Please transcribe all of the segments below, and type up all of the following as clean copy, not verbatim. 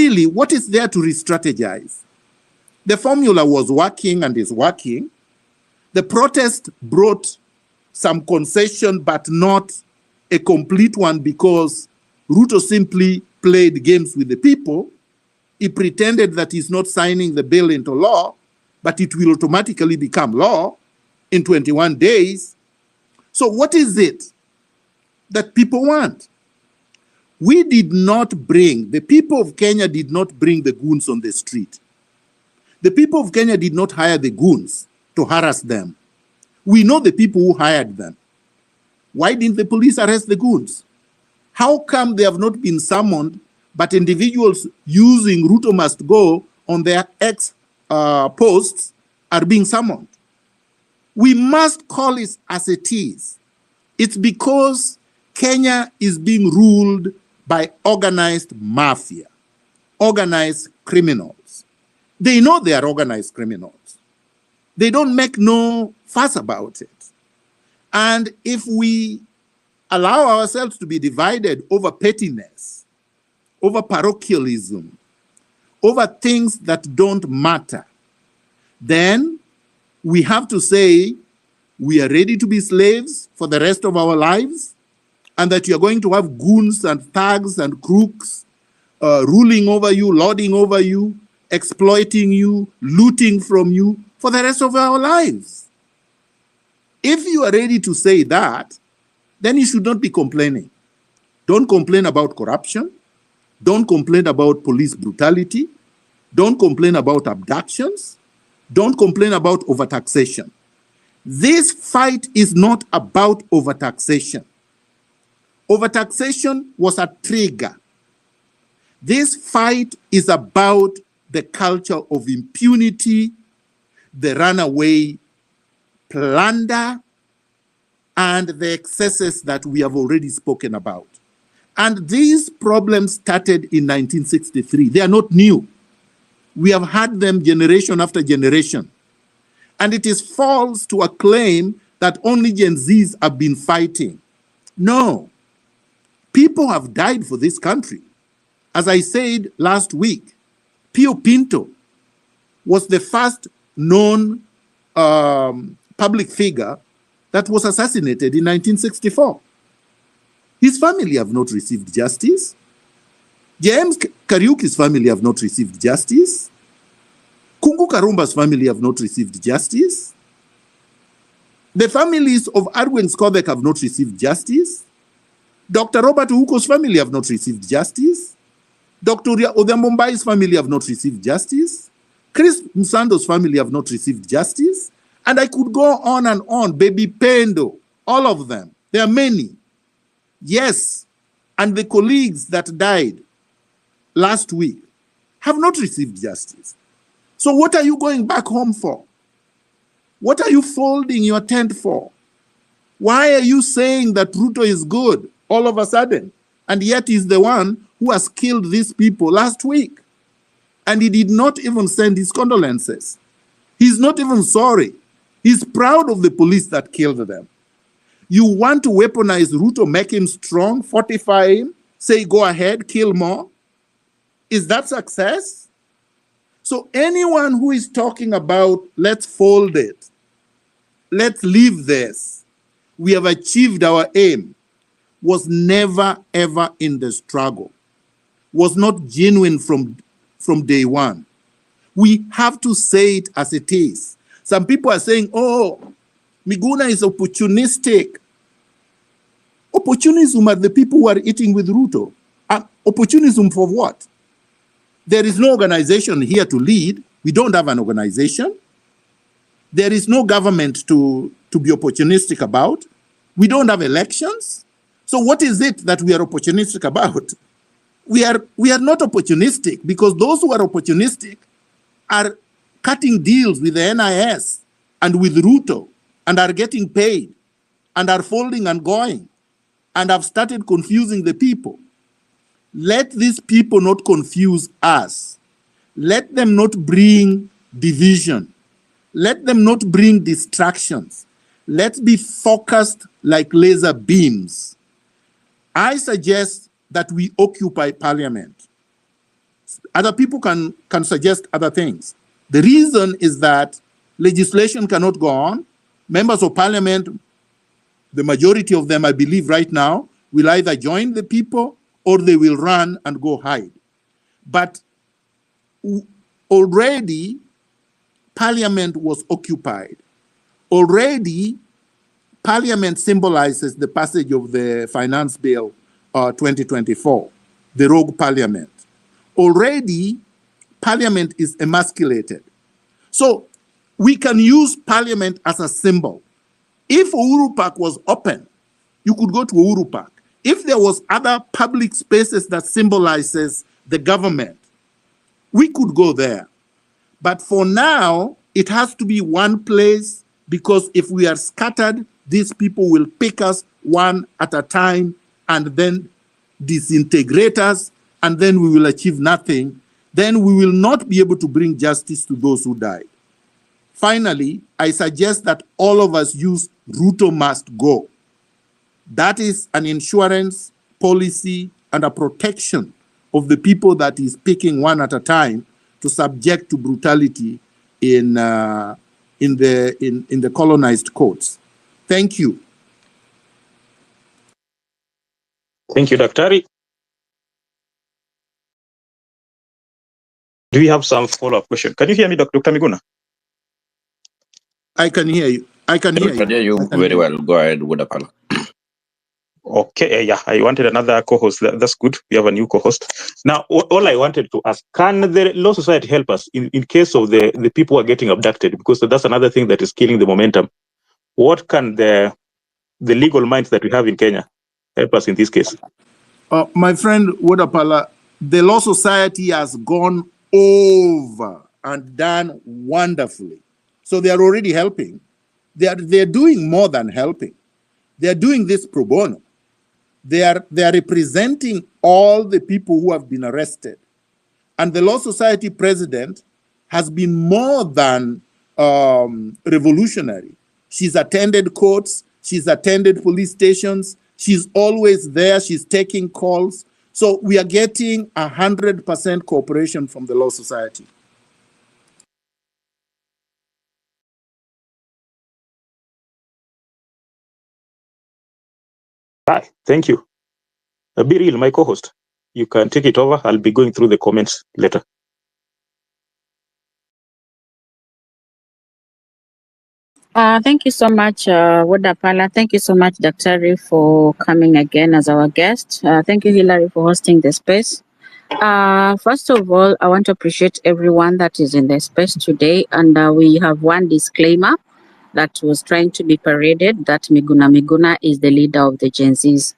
really, what is there to re-strategize? The formula was working and is working. The protest brought some concession, but not a complete one, because Ruto simply played games with the people. He pretended that he's not signing the bill into law, but it will automatically become law in 21 days. So what is it that people want? We did not bring, the people of Kenya did not bring the goons on the street. The people of Kenya did not hire the goons to harass them. We know the people who hired them. Why didn't the police arrest the goons? How come they have not been summoned, but individuals using Ruto must go on their posts are being summoned? We must call it as it is. It's because Kenya is being ruled by organized mafia, organized criminals. They know they are organized criminals. They don't make no fuss about it. And if we allow ourselves to be divided over pettiness, over parochialism, over things that don't matter, then we have to say we are ready to be slaves for the rest of our lives, and that you are going to have goons and thugs and crooks ruling over you, lording over you, exploiting you, looting from you for the rest of our lives. If you are ready to say that, then you should not be complaining. Don't complain about corruption. Don't complain about police brutality. Don't complain about abductions. Don't complain about overtaxation. This fight is not about overtaxation. Overtaxation was a trigger. This fight is about the culture of impunity, the runaway plunder, and the excesses that we have already spoken about. And these problems started in 1963. They are not new. We have had them generation after generation. And it is false to acclaim that only Gen Zs have been fighting. No. People have died for this country. As I said last week, Pio Pinto was the first known public figure that was assassinated in 1964. His family have not received justice. James Kariuki's family have not received justice. Kungu Karumba's family have not received justice. The families of Arwen Skovek have not received justice. Dr. Robert Uko's family have not received justice. Dr. Odhiambo's family have not received justice. Chris Musando's family have not received justice. And I could go on and on. Baby Pendo, all of them. There are many. Yes, and the colleagues that died last week have not received justice. So what are you going back home for? What are you folding your tent for? Why are you saying that Ruto is good all of a sudden? And yet he's the one who has killed these people last week. And he did not even send his condolences. He's not even sorry. He's proud of the police that killed them. You want to weaponize Ruto, make him strong, fortify him, say go ahead, kill more? Is that success? So anyone who is talking about let's fold it, let's leave this, we have achieved our aim, was never ever in the struggle, was not genuine from day one. We have to say it as it is. Some people are saying, oh, Miguna is opportunistic. Opportunism are the people who are eating with Ruto. Opportunism for what? There is no organization here to lead. We don't have an organization. There is no government to be opportunistic about. We don't have elections. So what is it that we are opportunistic about? We are not opportunistic, because those who are opportunistic are cutting deals with the NIS and with Ruto and are getting paid and are folding and going and have started confusing the people. Let these people not confuse us. Let them not bring division. Let them not bring distractions. Let's be focused like laser beams. I suggest that we occupy parliament Other people can suggest other things. The reason is that legislation cannot go on. Members of parliament, the majority of them, I believe right now, will either join the people or they will run and go hide. But already, parliament was occupied. Already, parliament symbolizes the passage of the finance bill 2024, the rogue parliament. Already, parliament is emasculated. So we can use parliament as a symbol. If Uhuru Park was open, you could go to Uhuru Park. If there was other public spaces that symbolizes the government, we could go there. But for now, it has to be one place, because if we are scattered, these people will pick us one at a time and then disintegrate us, and then we will achieve nothing. Then we will not be able to bring justice to those who died. Finally, I suggest that all of us use Ruto must go. That is an insurance policy and a protection of the people that is picking one at a time to subject to brutality in the colonized courts. Thank you. Thank you, Daktari. Do we have some follow-up question? Can you hear me, Dr. Miguna? I can hear you. I can hear you very well. Go ahead, Wodapala. Okay, yeah, I wanted another co-host. That's good. We have a new co-host. Now, all I wanted to ask, can the Law Society help us in case of the people who are getting abducted? Because that's another thing that is killing the momentum. What can the legal minds that we have in Kenya help us in this case? My friend Wodapala, the Law Society has gone over and done wonderfully. So they are already helping. They are doing more than helping. They are doing this pro bono. They are representing all the people who have been arrested. And the Law Society president has been more than revolutionary. She's attended courts. She's attended police stations. She's always there. She's taking calls. So we are getting 100% cooperation from the Law Society. Hi, thank you. Biril, my co-host, you can take it over. I'll be going through the comments later. Thank you so much, Wodapala. Thank you so much, Daktari, for coming again as our guest. Thank you, Hilary, for hosting the space. First of all, I want to appreciate everyone that is in the space today. And we have one disclaimer that was trying to be paraded, that Miguna is the leader of the Gen Zs.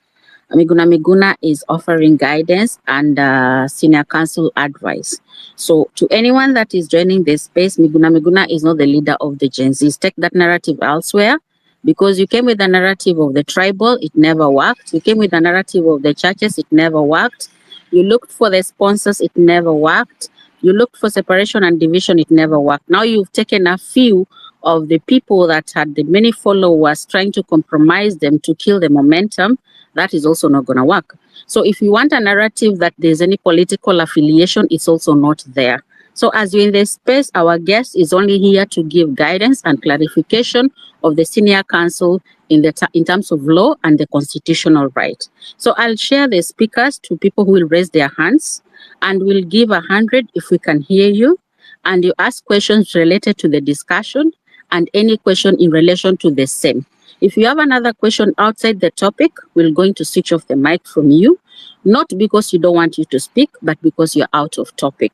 Miguna is offering guidance and senior counsel advice. So to anyone that is joining this space, Miguna is not the leader of the Gen Zs. Take that narrative elsewhere, because you came with the narrative of the tribal, it never worked. You came with the narrative of the churches, it never worked. You looked for the sponsors, it never worked. You looked for separation and division, it never worked. Now you've taken a few of the people that had the many followers trying to compromise them to kill the momentum. That is also not going to work. So if you want a narrative that there's any political affiliation, it's also not there. So as you're in this space, our guest is only here to give guidance and clarification of the senior counsel in terms of law and the constitutional right. So I'll share the speakers to people who will raise their hands, and we'll give 100 if we can hear you. And you ask questions related to the discussion and any question in relation to the same. If you have another question outside the topic, we're going to switch off the mic from you, not because you don't want you to speak, but because you're out of topic.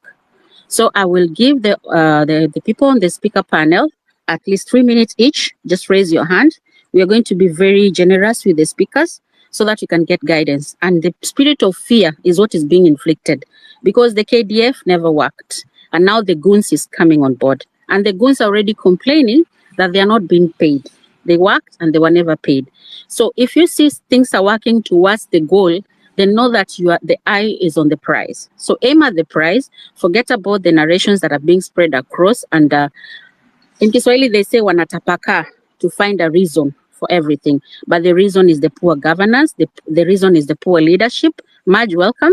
So I will give the people on the speaker panel at least 3 minutes each. Just raise your hand. We are going to be very generous with the speakers so that you can get guidance. And the spirit of fear is what is being inflicted, because the KDF never worked. And now the goons is coming on board. And the goons are already complaining that they are not being paid. They worked and they were never paid. So if you see things are working towards the goal, then know that the eye is on the prize. So aim at the prize. Forget about the narrations that are being spread across. And in Kiswahili, they say wanatapaka, to find a reason for everything. But the reason is the poor governance. The reason is the poor leadership. Marge, welcome.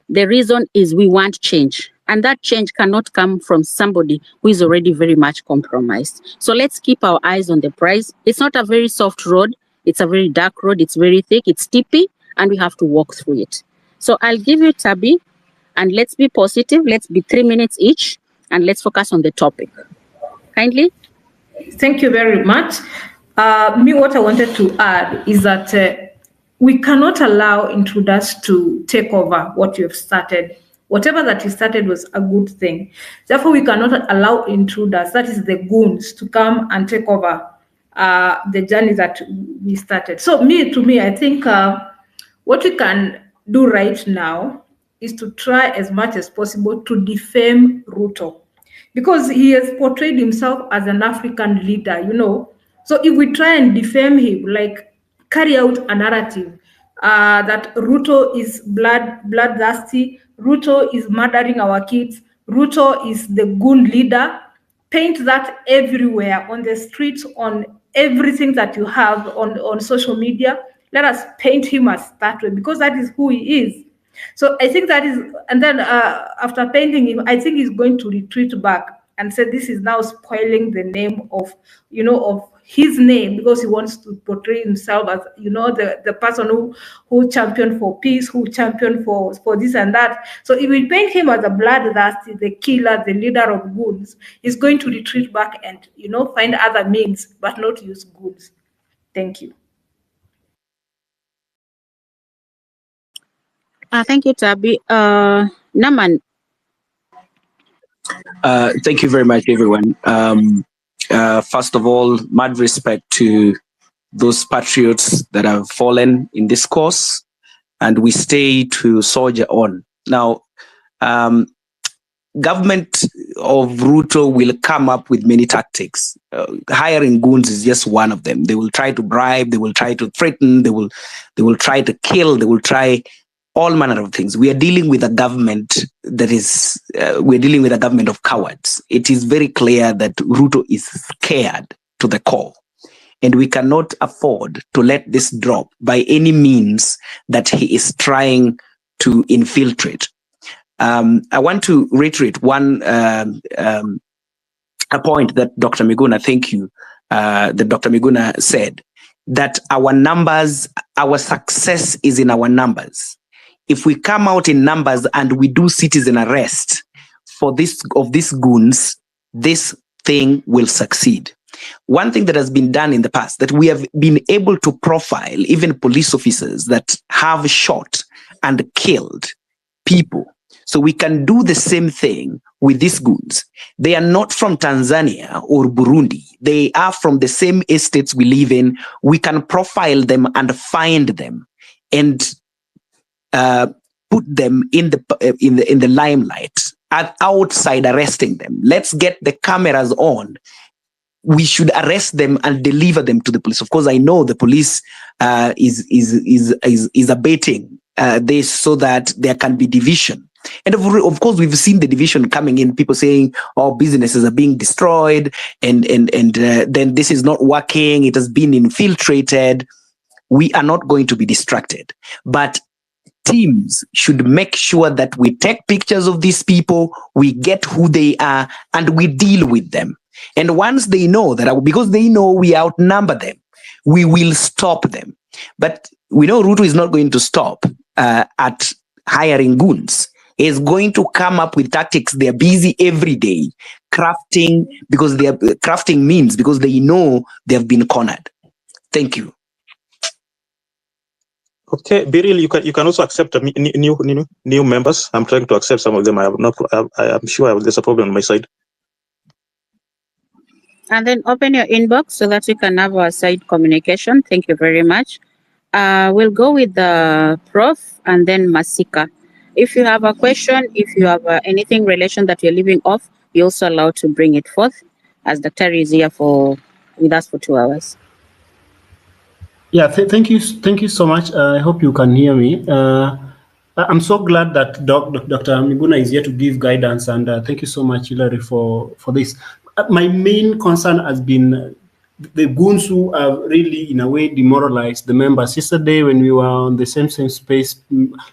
The reason is we want change. And that change cannot come from somebody who is already very much compromised. So let's keep our eyes on the prize. It's not a very soft road. It's a very dark road. It's very thick. It's steepy, and we have to walk through it. So I'll give you Tabi, and let's be positive. Let's be 3 minutes each, and let's focus on the topic. Kindly. Thank you very much. What I wanted to add is that we cannot allow intruders to take over what you have started. Whatever that you started was a good thing. Therefore, we cannot allow intruders, that is the goons, to come and take over the journey that we started. So to me, I think what we can do right now is to try as much as possible to defame Ruto, because he has portrayed himself as an African leader, you know. So if we try and defame him, like carry out a narrative that Ruto is bloodthirsty, Ruto is murdering our kids, Ruto is the goon leader, paint that everywhere, on the streets, on everything that you have on social media. Let us paint him as that way, because that is who he is. So I think that is, and then after painting him, I think he's going to retreat back and say this is now spoiling the name of, you know, of his name, because he wants to portray himself as, you know, the person who championed for peace, who championed for this and that. So if we paint him as a bloodthirsty, the killer, the leader of goons, he's going to retreat back and, you know, find other means, but not use goons. Thank you. Thank you, Tabi. Naman. Thank you very much, everyone. First of all, mad respect to those patriots that have fallen in this cause, and we stay to soldier on. Now, government of Ruto will come up with many tactics. Hiring goons is just one of them. They will try to bribe, they will try to threaten, they will try to kill, they will try all manner of things. We are dealing with a government that is, we're dealing with a government of cowards. It is very clear that Ruto is scared to the core, and we cannot afford to let this drop by any means that he is trying to infiltrate. I want to reiterate one a point that Dr. Miguna, thank you, that Dr. Miguna said, that our numbers, our success is in our numbers. If we come out in numbers and we do citizen arrest for these goons, this thing will succeed. One thing that has been done in the past, that we have been able to profile even police officers that have shot and killed people. So we can do the same thing with these goons. They are not from Tanzania or Burundi. They are from the same estates we live in. We can profile them and find them and put them in the limelight and outside arresting them. Let's get the cameras on. We should arrest them and deliver them to the police. Of course, I know the police is abating this so that there can be division. And of course, we've seen the division coming in, people saying, oh, businesses are being destroyed, and then this is not working, it has been infiltrated. We are not going to be distracted. But teams should make sure that we take pictures of these people, we get who they are, and we deal with them. And once they know that, because they know we outnumber them, we will stop them. But we know Ruto is not going to stop at hiring goons. Is going to come up with tactics. They're busy every day crafting, because they are crafting means, because they know they have been cornered. Thank you. Okay, Biril, you can also accept new members. I'm trying to accept some of them. I'm sure there's a problem on my side. And then open your inbox so that we can have our side communication. Thank you very much. We'll go with the Prof and then Masika. If you have a question, if you have anything relation that you're leaving off, you're also allowed to bring it forth, as Dr. is here with us for 2 hours. Yeah, thank you so much. I hope you can hear me. I'm so glad that Dr. Miguna is here to give guidance, and thank you so much, Hilary, for this. My main concern has been the goons who are really, in a way, demoralized the members. Yesterday, when we were on the same space,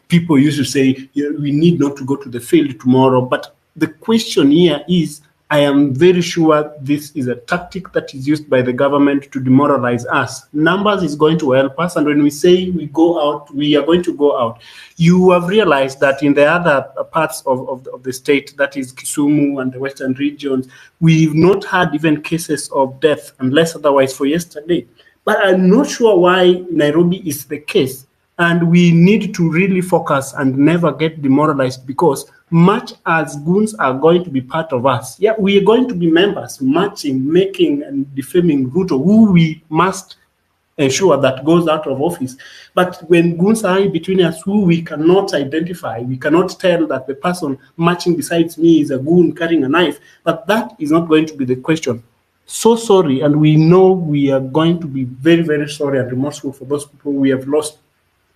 people used to say, we need not to go to the field tomorrow. But the question here is, I am very sure this is a tactic that is used by the government to demoralize us. Numbers is going to help us, and when we say we go out, we are going to go out. You have realized that in the other parts of the state, that is Kisumu and the western regions, we've not had even cases of death, unless otherwise for yesterday. But I'm not sure why Nairobi is the case. And we need to really focus and never get demoralized, because much as goons are going to be part of us, yeah, we are going to be members marching, making and defaming Ruto, who we must ensure that goes out of office. But when goons are in between us, who we cannot identify, we cannot tell that the person marching beside me is a goon carrying a knife, but that is not going to be the question. So sorry, and we know we are going to be very, very sorry and remorseful for those people we have lost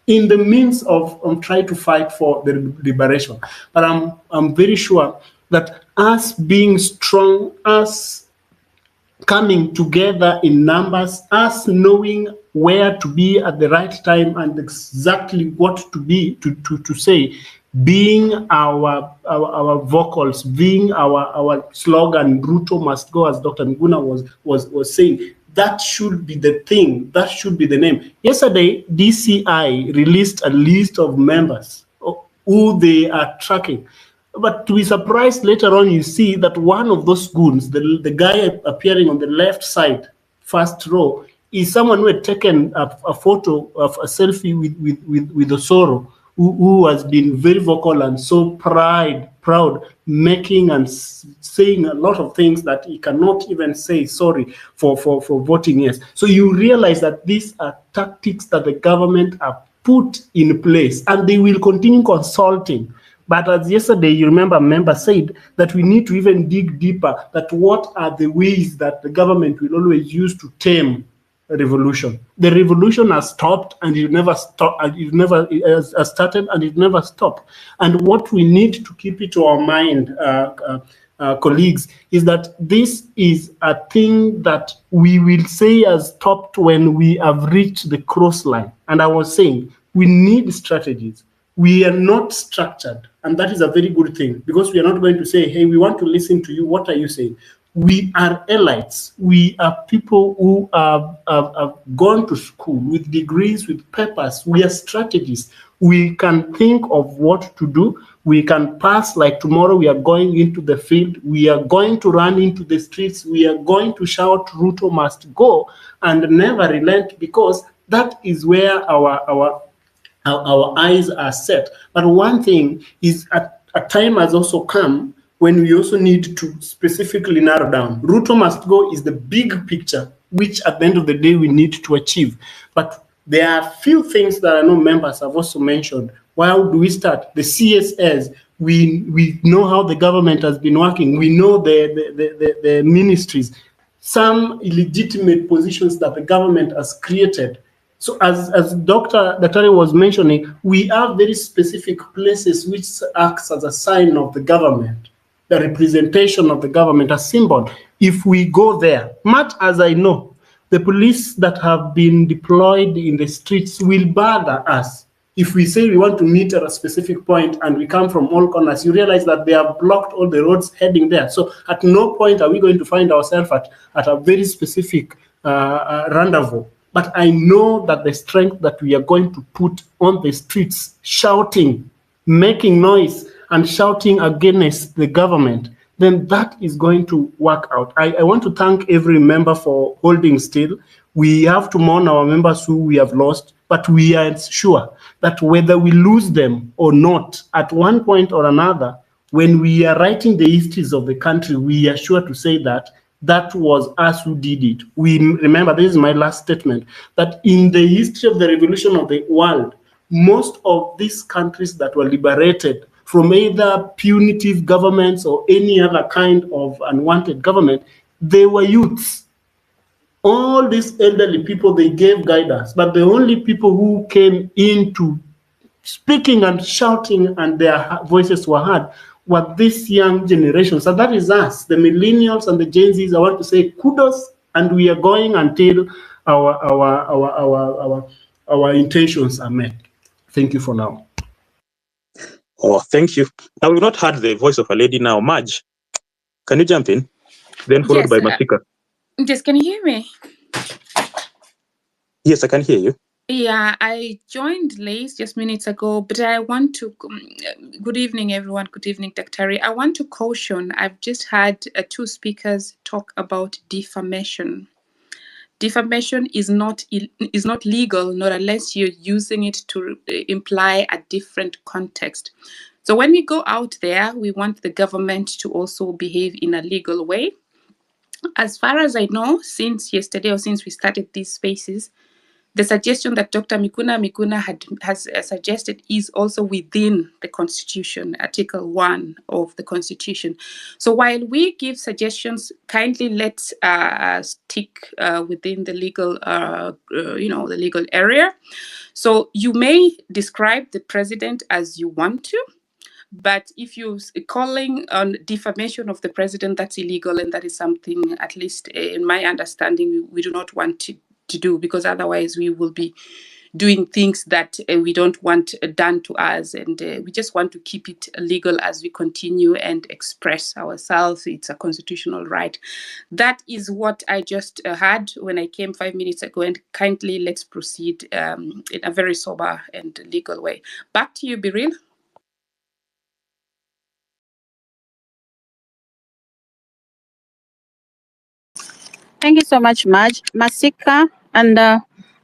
in the means of trying to fight for the liberation. But I'm very sure that us being strong, us coming together in numbers, us knowing where to be at the right time and exactly what to be to say, being our vocals, being our slogan, Ruto must go, as Dr. Miguna was saying. That should be the thing. That should be the name. Yesterday, DCI released a list of members who they are tracking. But to be surprised, later on, you see that one of those goons, the guy appearing on the left side, first row, is someone who had taken a photo of a selfie with Osoro, who has been very vocal and so proud, making and saying a lot of things that he cannot even say sorry for voting yes. So you realize that these are tactics that the government have put in place, and they will continue consulting. But as yesterday, you remember, a member said that we need to even dig deeper, that what are the ways that the government will always use to tame a revolution. The revolution has stopped, and it never stopped, and it never has started, and it never stopped. And what we need to keep it to our mind, colleagues, is that this is a thing that we will say has stopped when we have reached the cross line. And I was saying, we need strategies. We are not structured, and that is a very good thing, because we are not going to say, hey, we want to listen to you. What are you saying? We are elites. We are people who have gone to school with degrees, with papers. We are strategists. We can think of what to do. We can pass, like tomorrow we are going into the field. We are going to run into the streets. We are going to shout, Ruto must go, and never relent, because that is where our eyes are set. But one thing is, a time has also come when we also need to specifically narrow down. Ruto must go is the big picture, which at the end of the day we need to achieve. But there are few things that I know members have also mentioned. How do we start? The CSS, we know how the government has been working. We know the ministries, some illegitimate positions that the government has created. So as Dr. Daktari was mentioning, we have very specific places which acts as a sign of the government, the representation of the government, a symbol. If we go there, much as I know, the police that have been deployed in the streets will bother us. If we say we want to meet at a specific point and we come from all corners, you realize that they have blocked all the roads heading there. So at no point are we going to find ourselves at a very specific rendezvous. But I know that the strength that we are going to put on the streets, shouting, making noise, and shouting against the government, then that is going to work out. I want to thank every member for holding still. We have to mourn our members who we have lost, but we are sure that whether we lose them or not, at one point or another, when we are writing the histories of the country, we are sure to say that that was us who did it. We remember, this is my last statement, that in the history of the revolution of the world, most of these countries that were liberated from either punitive governments or any other kind of unwanted government, they were youths. All these elderly people, they gave guidance, but the only people who came into speaking and shouting and their voices were heard were this young generation. So that is us, the millennials and the Gen Zs. I want to say kudos and we are going until our intentions are met. Thank you for now. Oh, thank you. Now we've not heard the voice of a lady now. Madge, can you jump in? Then followed by Masika. Yes, can you hear me? Yes, I can hear you. Yeah, I joined late just minutes ago, but I want to. Good evening, everyone. Good evening, Dr. I want to caution. I've just had two speakers talk about defamation. Defamation is not legal, not unless you're using it to imply a different context. So when we go out there, we want the government to also behave in a legal way. As far as I know, since yesterday or since we started these spaces, the suggestion that Dr. Miguna has suggested is also within the Constitution, Article 1 of the Constitution. So while we give suggestions, kindly let's stick within the legal, the legal area. So you may describe the president as you want to, but if you're calling on defamation of the president, that's illegal, and that is something, at least in my understanding, we do not want to do, because otherwise we will be doing things that we don't want done to us, and we just want to keep it legal as we continue and express ourselves. It's a constitutional right. That is what I just had when I came 5 minutes ago, and kindly let's proceed in a very sober and legal way. Back to you, Biril. Thank you so much, Madge. Masika, and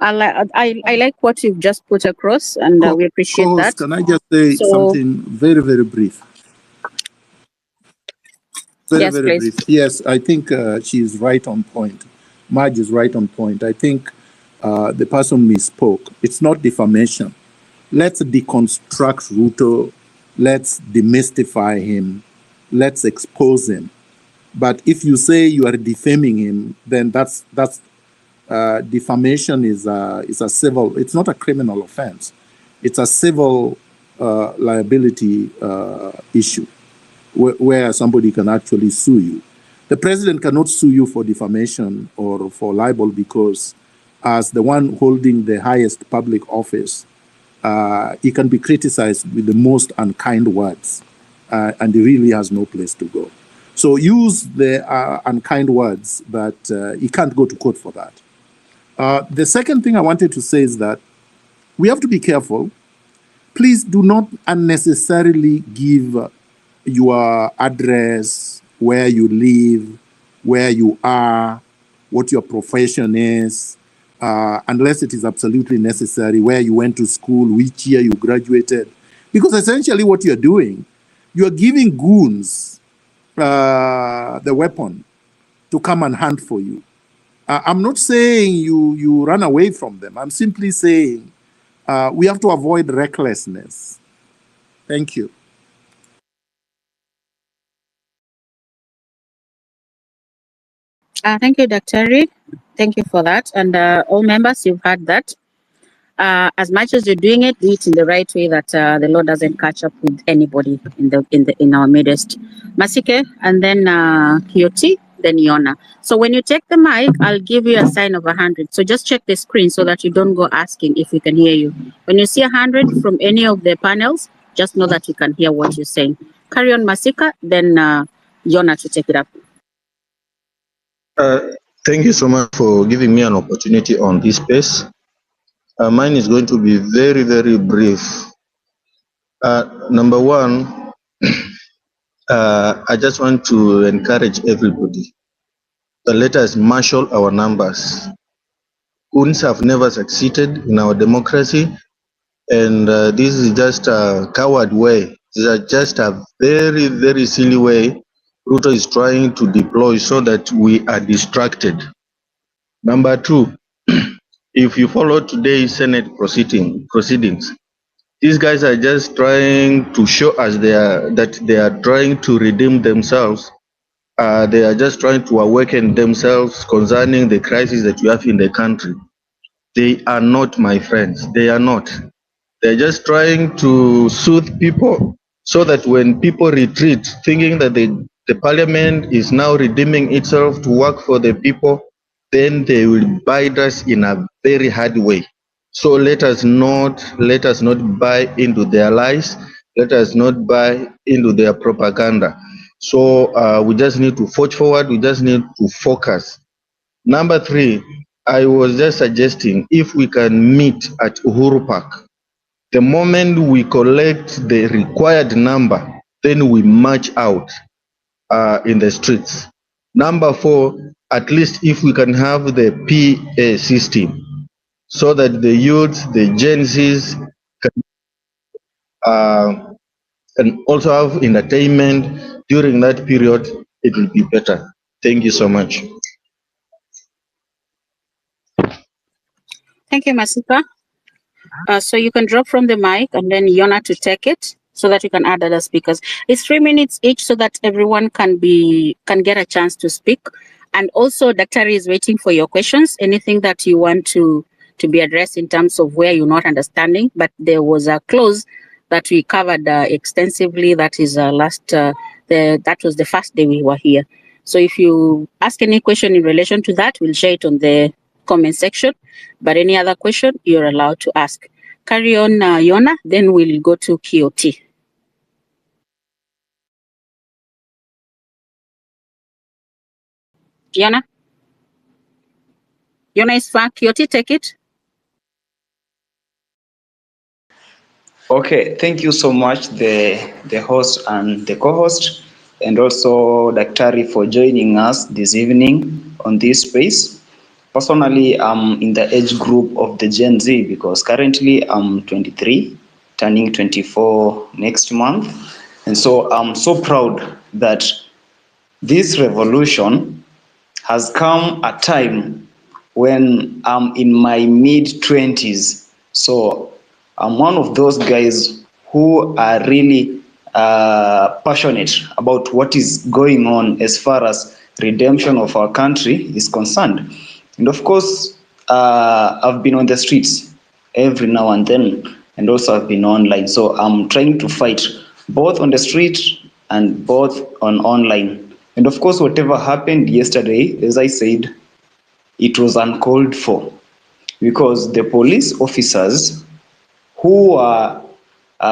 I like what you've just put across, and we appreciate that. Can I just say something very, very brief? Very, yes, very please. brief. Yes, I think she is right on point. Madge is right on point. I think the person misspoke. It's not defamation. Let's deconstruct Ruto. Let's demystify him. Let's expose him. But if you say you are defaming him, then that's defamation is a civil. It's not a criminal offense. It's a civil liability issue where somebody can actually sue you. The president cannot sue you for defamation or for libel because, as the one holding the highest public office, he can be criticized with the most unkind words, and he really has no place to go. So use the unkind words, but he can't go to court for that. The second thing I wanted to say is that we have to be careful. Please do not unnecessarily give your address, where you live, where you are, what your profession is, unless it is absolutely necessary, where you went to school, which year you graduated. Because essentially what you're doing, you're giving goons the weapon to come and hunt for you. I'm not saying you run away from them. I'm simply saying we have to avoid recklessness. Thank you. Thank you, Dr. Reed. Thank you for that. And all members, you've heard that. As much as you're doing it, do it in the right way, that the law doesn't catch up with anybody in our midst. Masike, and then Kioti, then Yona. So when you take the mic, I'll give you a sign of 100. So just check the screen so that you don't go asking if we can hear you. When you see 100 from any of the panels, just know that you can hear what you're saying. Carry on, Masika, then Yona to take it up. Thank you so much for giving me an opportunity on this space. Mine is going to be very, very brief. Number one, I just want to encourage everybody that let us marshal our numbers. Goons have never succeeded in our democracy, and this is just a coward way. This is just a very, very silly way Ruto is trying to deploy so that we are distracted. Number two, if you follow today's Senate proceedings, these guys are just trying to show us that they are trying to redeem themselves. They are just trying to awaken themselves concerning the crisis that we have in the country. They are not, my friends. They are not. They're just trying to soothe people so that when people retreat, thinking that the parliament is now redeeming itself to work for the people, then they will bite us in a very hard way. So let us not buy into their lies. Let us not buy into their propaganda. So we just need to forge forward. We just need to focus. Number 3, I was just suggesting if we can meet at Uhuru Park. The moment we collect the required number, then we march out in the streets. Number 4, at least if we can have the PA system, so that the youth, the Gen Zs can also have entertainment during that period, it will be better. Thank you so much. Thank you, Masika. So you can drop from the mic and then Yona to take it so that you can add other speakers. It's 3 minutes each so that everyone can get a chance to speak. And also, Daktari is waiting for your questions. Anything that you want to be addressed in terms of where you're not understanding. But there was a clause that we covered extensively. That is that was the first day we were here. So if you ask any question in relation to that, we'll share it on the comment section. But any other question, you're allowed to ask. Carry on, Yona, then we'll go to QOT. Yona? Yona is far. QOT, take it. Okay, thank you so much, the host and the co-host, and also Daktari for joining us this evening on this space. Personally, I'm in the age group of the Gen Z because currently I'm 23, turning 24 next month. And so I'm so proud that this revolution has come at a time when I'm in my mid-20s. So I'm one of those guys who are really passionate about what is going on as far as redemption of our country is concerned. And of course, I've been on the streets every now and then, and also I've been online. So I'm trying to fight both on the street and both on online. And of course, whatever happened yesterday, as I said, it was uncalled for, because the police officers who are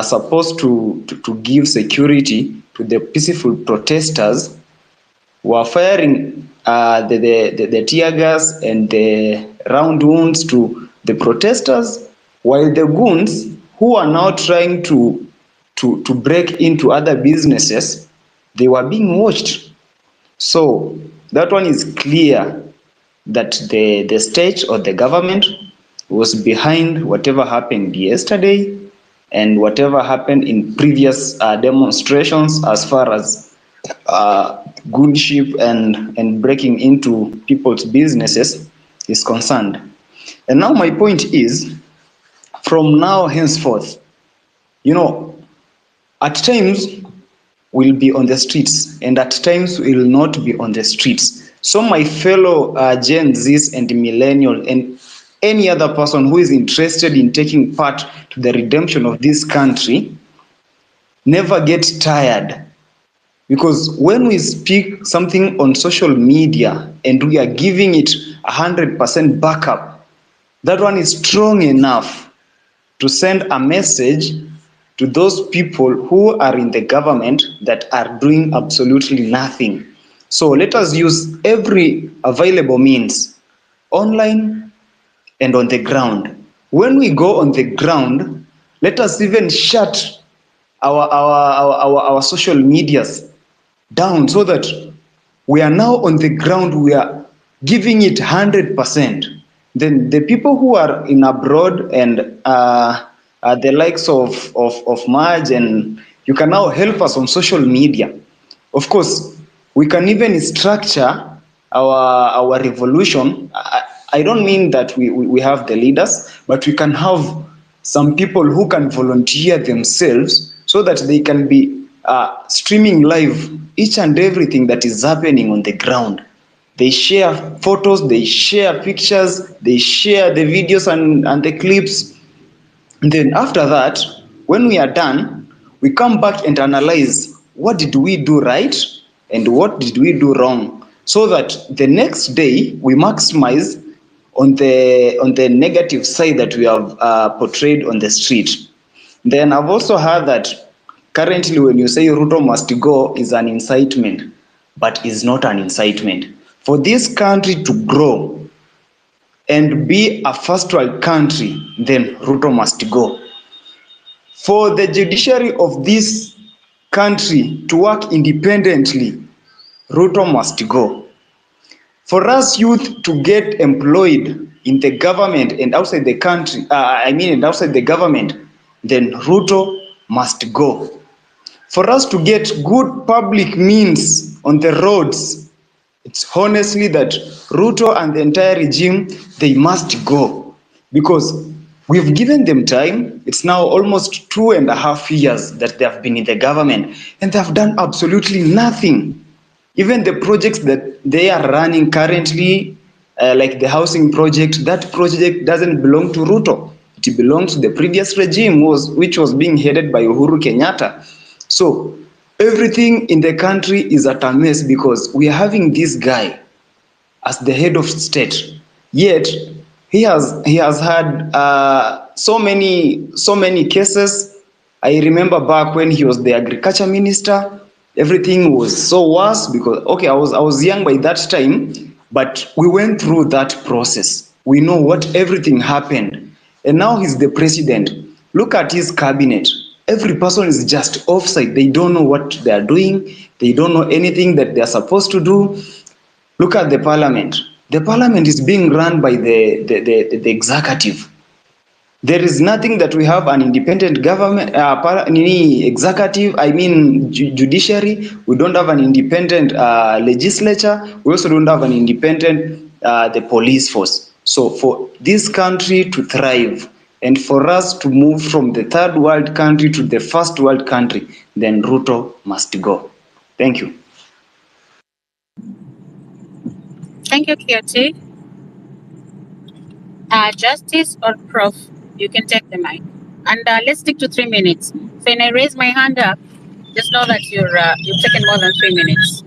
supposed to give security to the peaceful protesters were firing the tear gas and the round wounds to the protesters, while the goons who are now trying to break into other businesses, they were being watched. So that one is clear that the state or the government was behind whatever happened yesterday and whatever happened in previous demonstrations as far as goonship and breaking into people's businesses is concerned. And now my point is, from now henceforth, at times we'll be on the streets and at times we'll not be on the streets. So my fellow Gen Zs and millennial and any other person who is interested in taking part to the redemption of this country, never get tired. Because when we speak something on social media and we are giving it 100% backup, that one is strong enough to send a message to those people who are in the government that are doing absolutely nothing. So let us use every available means, online and on the ground. When we go on the ground, let us even shut our social medias down so that we are now on the ground, we are giving it 100%. Then the people who are in abroad and the likes of Marge, and you can now help us on social media. Of course, we can even structure our revolution. I don't mean that we have the leaders, but we can have some people who can volunteer themselves so that they can be streaming live each and everything that is happening on the ground. They share photos, they share pictures, they share the videos and the clips. And then after that, when we are done, we come back and analyze what did we do right and what did we do wrong. so that the next day we maximize on the negative side that we have portrayed on the street. Then I've also heard that currently when you say Ruto must go is an incitement, but is not an incitement. For this country to grow and be a first world country, then Ruto must go. For the judiciary of this country to work independently, Ruto must go. For us youth to get employed in the government and outside the country, and outside the government, then Ruto must go. For us to get good public means on the roads, it's honestly that Ruto and the entire regime, they must go, because we've given them time. It's now almost 2.5 years that they have been in the government, and they have done absolutely nothing. Even the projects that they are running currently, like the housing project, that project doesn't belong to Ruto. It belongs to the previous regime, which was being headed by Uhuru Kenyatta. So everything in the country is at a mess because we are having this guy as the head of state. Yet he has had so many cases. I remember back when he was the agriculture minister, everything was so worse because I was young by that time, but we went through that process. We know what everything happened, and now he's the president. Look at his cabinet. Every person is just offside. They don't know what they are doing. They don't know anything that they are supposed to do. Look at the parliament. The parliament is being run by the executive. There is nothing that we have an independent government, executive, judiciary. We don't have an independent legislature. We also don't have an independent the police force. So for this country to thrive and for us to move from the third world country to the first world country, then Ruto must go. Thank you. Thank you, Kioti. Justice or Prof, you can take the mic. And let's stick to 3 minutes. So when I raise my hand up, just know that you've taken more than 3 minutes.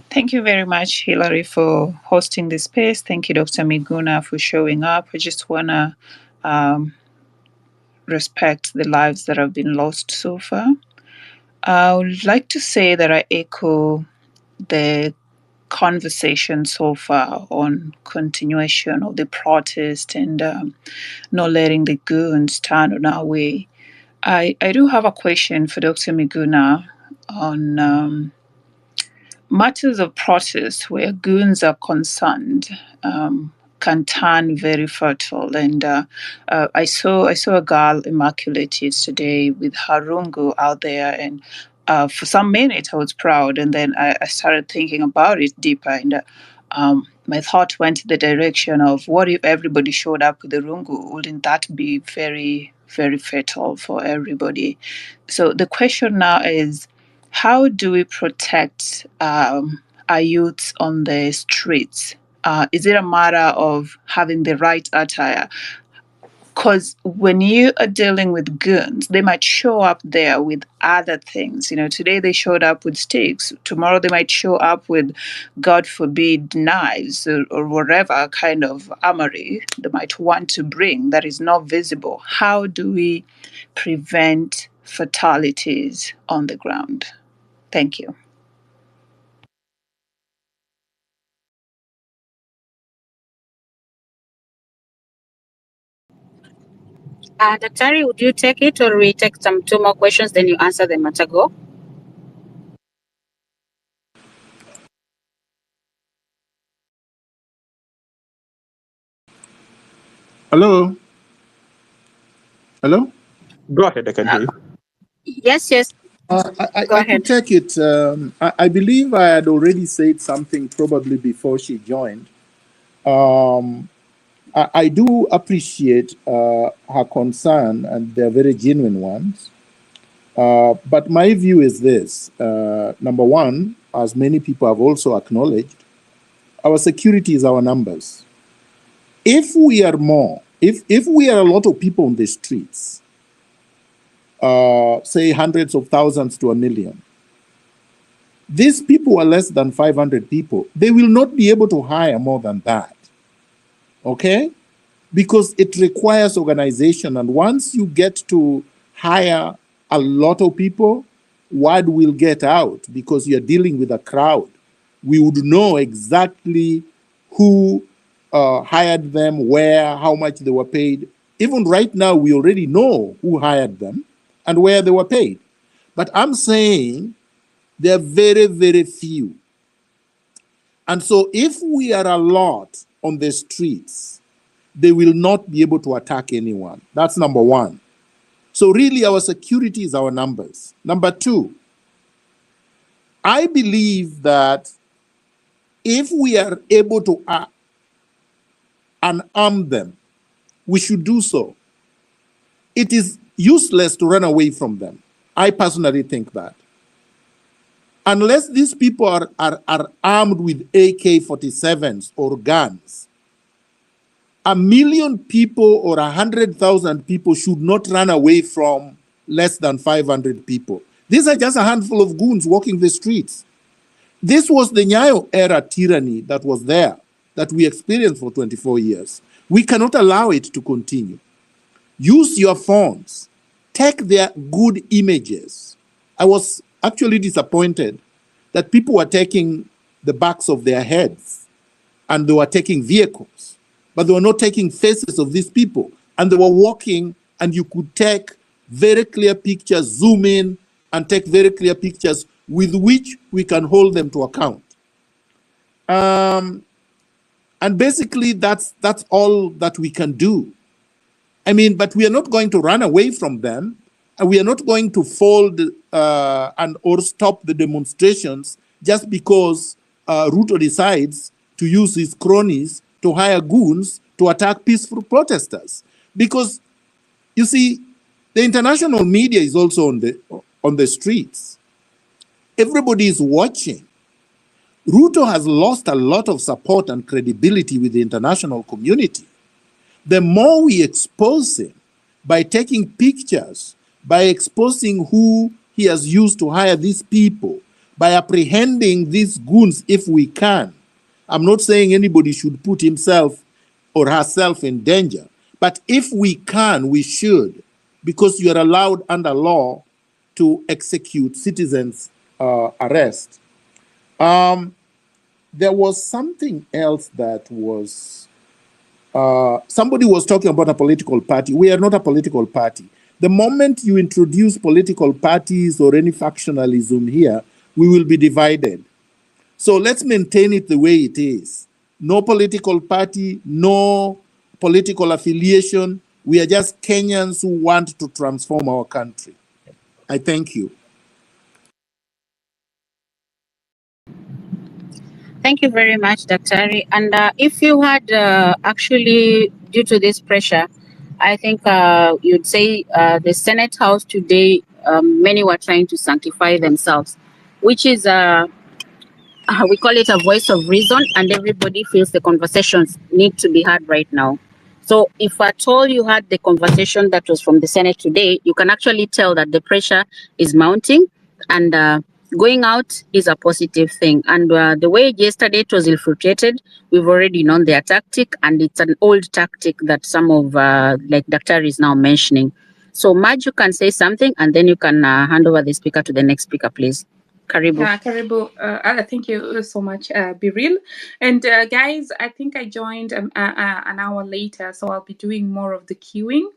Thank you very much, Hilary, for hosting this space. Thank you, Dr. Miguna, for showing up. I just want to respect the lives that have been lost so far. I would like to say that I echo the conversation so far on continuation of the protest and not letting the goons stand on our way. I do have a question for Dr. Miguna on matters of protest where goons are concerned. Can turn very fertile, and I saw a girl immaculate yesterday with her rungu out there, and for some minutes I was proud, and then I started thinking about it deeper, and my thought went to the direction of what if everybody showed up with the rungu? Wouldn't that be very, very fatal for everybody? So the question now is, how do we protect our youths on the streets? Is it a matter of having the right attire? Because when you are dealing with goons, they might show up there with other things. Today they showed up with sticks. Tomorrow they might show up with, God forbid, knives or whatever kind of armory they might want to bring that is not visible. How do we prevent fatalities on the ground? Thank you. Daktari, would you take it, or we take two more questions, then you answer them at a go? Hello? Hello? Go ahead, I can hear you. Yes. I could take it. I believe I had already said something probably before she joined. I do appreciate her concern, and they're very genuine ones. But my view is this. Number one, as many people have also acknowledged, our security is our numbers. If we are more, if we are a lot of people on the streets, say hundreds of thousands to 1 million, These people are less than 500 people. They will not be able to hire more than that. Okay? Because it requires organization. And once you get to hire a lot of people, word will get out because you're dealing with a crowd. We would know exactly who hired them, where, how much they were paid. Even right now, we already know who hired them and where they were paid. But I'm saying they're very, very few. And so if we are a lot on the streets, they will not be able to attack anyone. That's number one. So really our security is our numbers. Number two, I believe that if we are able to unarm them, we should do so. It is useless to run away from them. I personally think that. Unless these people are armed with AK-47s or guns, 1 million people or 100,000 people should not run away from less than 500 people. These are just a handful of goons walking the streets. This was the Nyayo era tyranny that was there, that we experienced for 24 years. We cannot allow it to continue. Use your phones. Take their good images. I was actually disappointed that people were taking the backs of their heads and they were taking vehicles, but they were not taking faces of these people. And they were walking and you could take very clear pictures, zoom in and take very clear pictures with which we can hold them to account. And basically that's all that we can do. I mean, but we are not going to run away from them. And we are not going to fold or stop the demonstrations just because Ruto decides to use his cronies to hire goons to attack peaceful protesters. Because, you see, the international media is also on the streets. Everybody is watching. Ruto has lost a lot of support and credibility with the international community. The more we expose him by taking pictures, by exposing who he has used to hire these people, by apprehending these goons if we can. I'm not saying anybody should put himself or herself in danger, but if we can, we should, because you are allowed under law to execute citizens' arrest. There was something else that was, somebody was talking about a political party. We are not a political party. The moment you introduce political parties or any factionalism here, we will be divided. So let's maintain it the way it is. No political party, no political affiliation. We are just Kenyans who want to transform our country. I thank you. Thank you very much, Dr. And if you had actually, due to this pressure, I think you'd say the Senate House today, many were trying to sanctify themselves, which is, we call it a voice of reason, and everybody feels the conversations need to be heard right now. So if at all you had the conversation that was from the Senate today, you can actually tell that the pressure is mounting, and going out is a positive thing. And the way yesterday it was infiltrated, we've already known their tactic, and it's an old tactic that some of, like Dr. is now mentioning. So Maj, you can say something, and then you can hand over the speaker to the next speaker, please. Karibu. Karibu. Thank you so much, Biril. And guys, I think I joined an hour later, so I'll be doing more of the queuing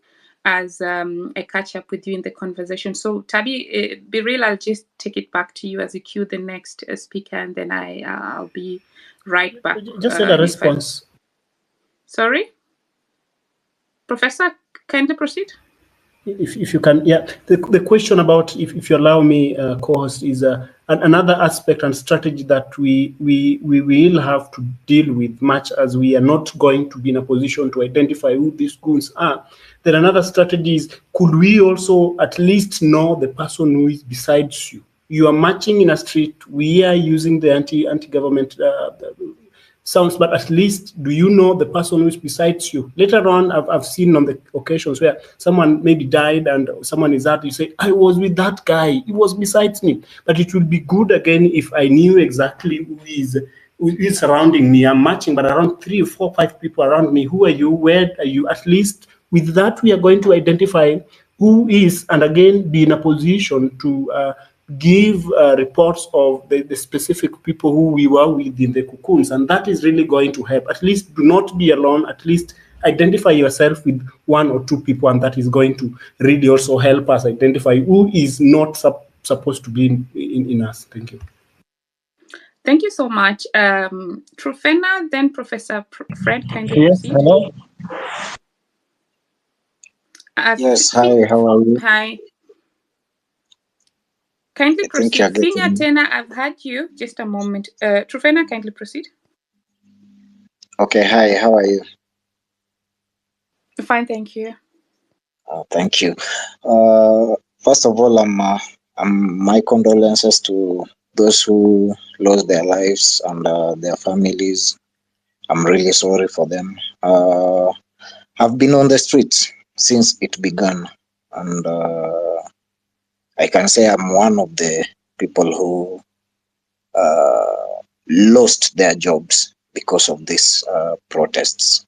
as I catch up with you in the conversation. So Tabi, Biril, I'll just take it back to you as you cue the next speaker, and then I'll be right back. Just a response. Sorry? Professor, kindly proceed. If you can, yeah. The question about, if you allow me, co-host, is another aspect and strategy that we will have to deal with, much as we are not going to be in a position to identify who these goons are. Then another strategy is, could we also at least know the person who is besides you? You are marching in a street, we are using the anti-government sounds, but at least do you know the person who is beside you? Later on, I've seen on the occasions where someone maybe died and someone is out, you say, I was with that guy, he was beside me. But it would be good again if I knew exactly who is surrounding me. I'm matching, but around 3 or 4 or 5 people around me. Who are you? Where are you? At least with that, we are going to identify who is, and again, be in a position to give reports of the specific people who we were with in the cocoons. And that is really going to help. At least do not be alone. At least identify yourself with 1 or 2 people, and that is going to really also help us identify who is not supposed to be in us. Thank you. Thank you so much. Trufena, then Professor Fred, kindly Yes, proceed. hello. Yes, hi, how are you? Hi. Kindly proceed. Finya Tena, I've had you. Just a moment. Trufena, kindly proceed. Okay, hi, how are you? Fine, thank you. Thank you. First of all, my condolences to those who lost their lives and their families. I'm really sorry for them. I've been on the streets since it began, and I can say I'm one of the people who lost their jobs because of these protests.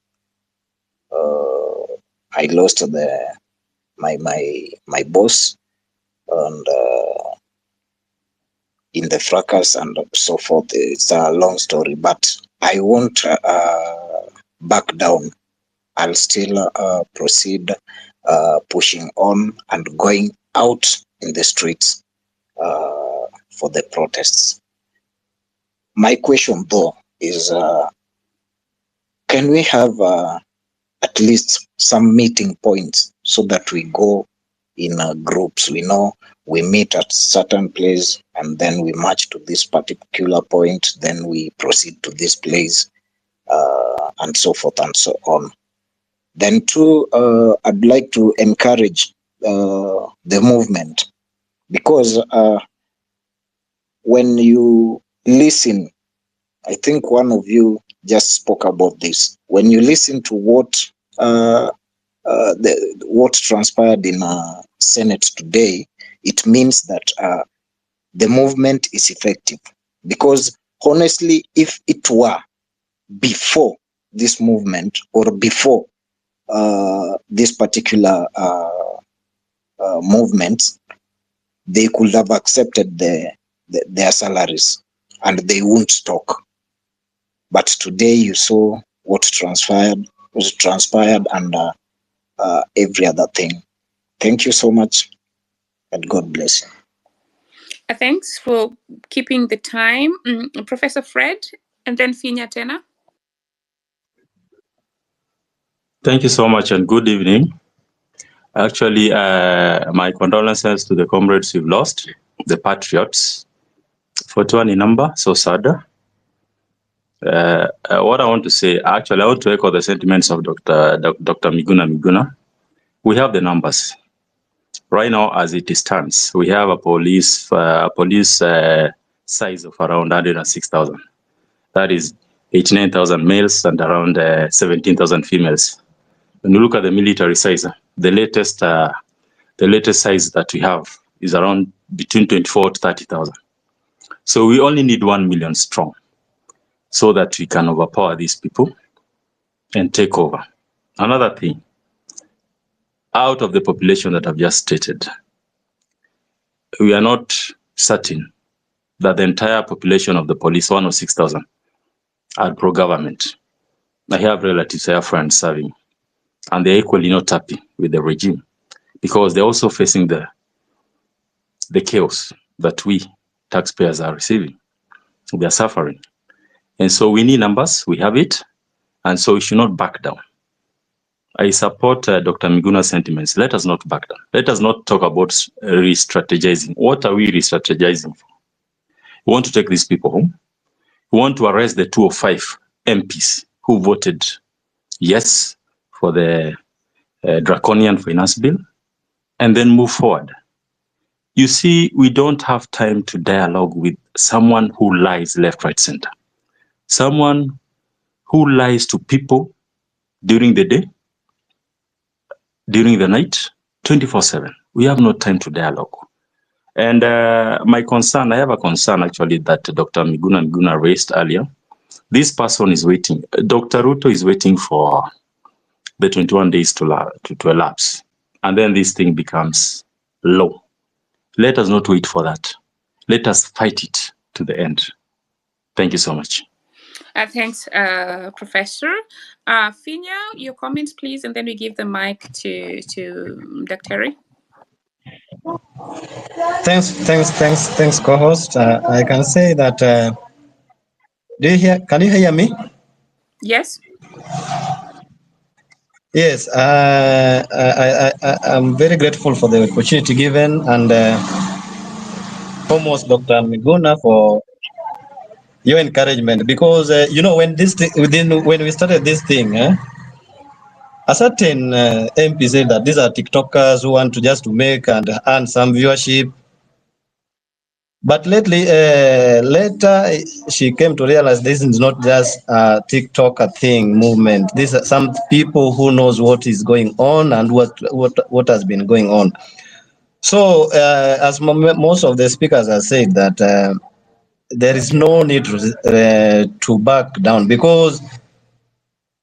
I lost my boss, and in the fracas and so forth. It's a long story, but I won't back down. I'll still proceed pushing on and going out in the streets for the protests. My question, though, is can we have at least some meeting points so that we go in groups? We know we meet at certain place and then we march to this particular point, then we proceed to this place, and so forth and so on. Then too, I'd like to encourage the movement, because when you listen, I think one of you just spoke about this. When you listen to what transpired in Senate today, it means that the movement is effective. Because honestly, if it were before this movement or before this particular movement, they could have accepted their salaries and they won't talk. But today you saw what transpired and every other thing. Thank you so much, and God bless you. Thanks for keeping the time. Professor Fred, and then Finya Tena. Thank you so much and good evening. Actually, my condolences to the comrades we've lost, the patriots. 41 in number, so sad. What I want to say, actually, I want to echo the sentiments of Dr. Miguna. We have the numbers. Right now, as it stands, we have a police size of around 106,000. That is 89,000 males and around 17,000 females. When you look at the military size, the latest size that we have is around between 24 to 30,000. So we only need 1 million strong so that we can overpower these people and take over. Another thing, out of the population that I've just stated, we are not certain that the entire population of the police, 106,000, are pro-government. I have relatives, I have friends serving, and they're equally not happy with the regime because they're also facing the chaos that we taxpayers are receiving. They are suffering. And so we need numbers, we have it, and so we should not back down. I support Dr. Miguna's sentiments. Let us not back down. Let us not talk about re-strategizing. What are we re-strategizing for? We want to take these people home. We want to arrest the 205 MPs who voted yes for the draconian finance bill and then move forward. You see, we don't have time to dialogue with someone who lies left, right, center. Someone who lies to people during the day, during the night, 24/7. We have no time to dialogue. And my concern, I have a concern actually that Dr. Miguna raised earlier. This person is waiting. Dr. Ruto is waiting for the 21 days to elapse. And then this thing becomes law. Let us not wait for that. Let us fight it to the end. Thank you so much. Thanks, Professor. Finya, your comments, please, and then we give the mic to Dr. Terry. Thanks, co-host. I can say that. Can you hear me? Yes. Yes. I'm very grateful for the opportunity given, and almost Dr. Miguna for your encouragement, because when we started this thing, a certain MP said that these are TikTokers who want to just to make and earn some viewership. But later she came to realize this is not just a TikToker thing movement. These are some people who knows what is going on and what has been going on. So as most of the speakers have said that there is no need to back down, because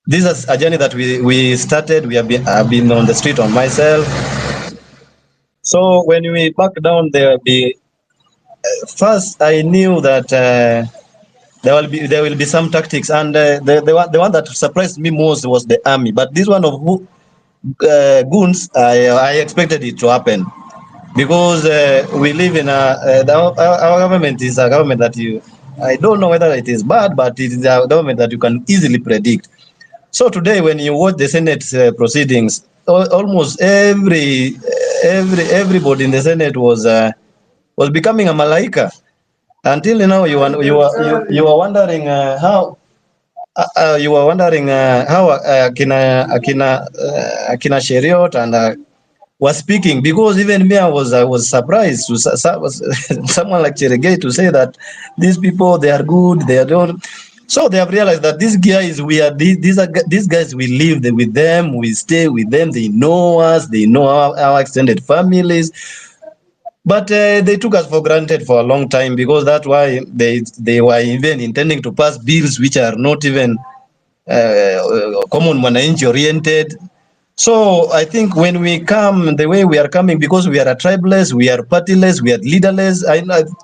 this is a journey that we started. I've been on the street on myself. So when we back down, there will be first I knew that there will be some tactics, and the one that surprised me most was the army. But this one of goons, I expected it to happen, because we live in our government is a government that I don't know whether it is bad, but it is a government that you can easily predict. So today, when you watch the Senate proceedings, almost everybody in the Senate was becoming a malaika. Until now, you are wondering how Akina Sheriot and was speaking, because even me, I was surprised to someone like Cheregei to say that these people, they are good, they are don't. So they have realized that these guys, these guys, we live with them, we stay with them, they know us, they know our extended families. But they took us for granted for a long time, because that's why they were even intending to pass bills which are not even common mwananchi oriented. So I think when we come the way we are coming, because we are a tribeless, we are partyless, we are leaderless,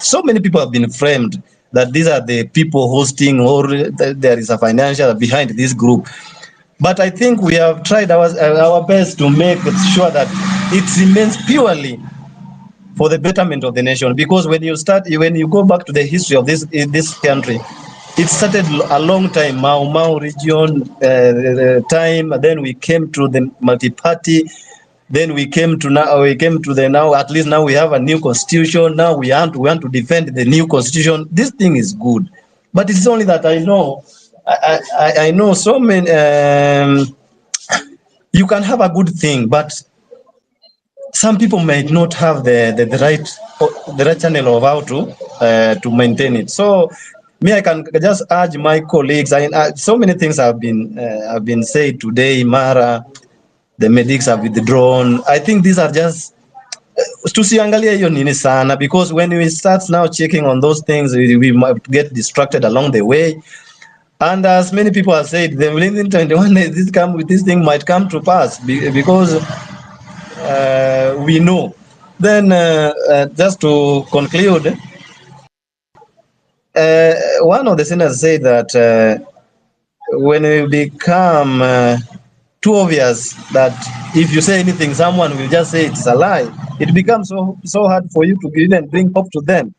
so many people have been framed that these are the people hosting, or there is a financial behind this group. But I think we have tried our best to make sure that it remains purely for the betterment of the nation. Because when you go back to the history of this country, it started a long time, Mau region time. Then we came to the multi-party. Then we came to now. At least now we have a new constitution. Now we want to defend the new constitution. This thing is good, but it's only that I know. I know so many. You can have a good thing, but some people might not have the right channel of how to maintain it. So me, I can just urge my colleagues. So many things have been said today. Mara, the medics have withdrawn. I think these are just tusiangalia hiyo nini sana, because when we start now checking on those things, we might get distracted along the way. And as many people have said, the within 21 days, this thing might come to pass, because we know. Then just to conclude, one of the senators said that when it become too obvious that if you say anything, someone will just say it's a lie, it becomes so hard for you to even bring hope to them.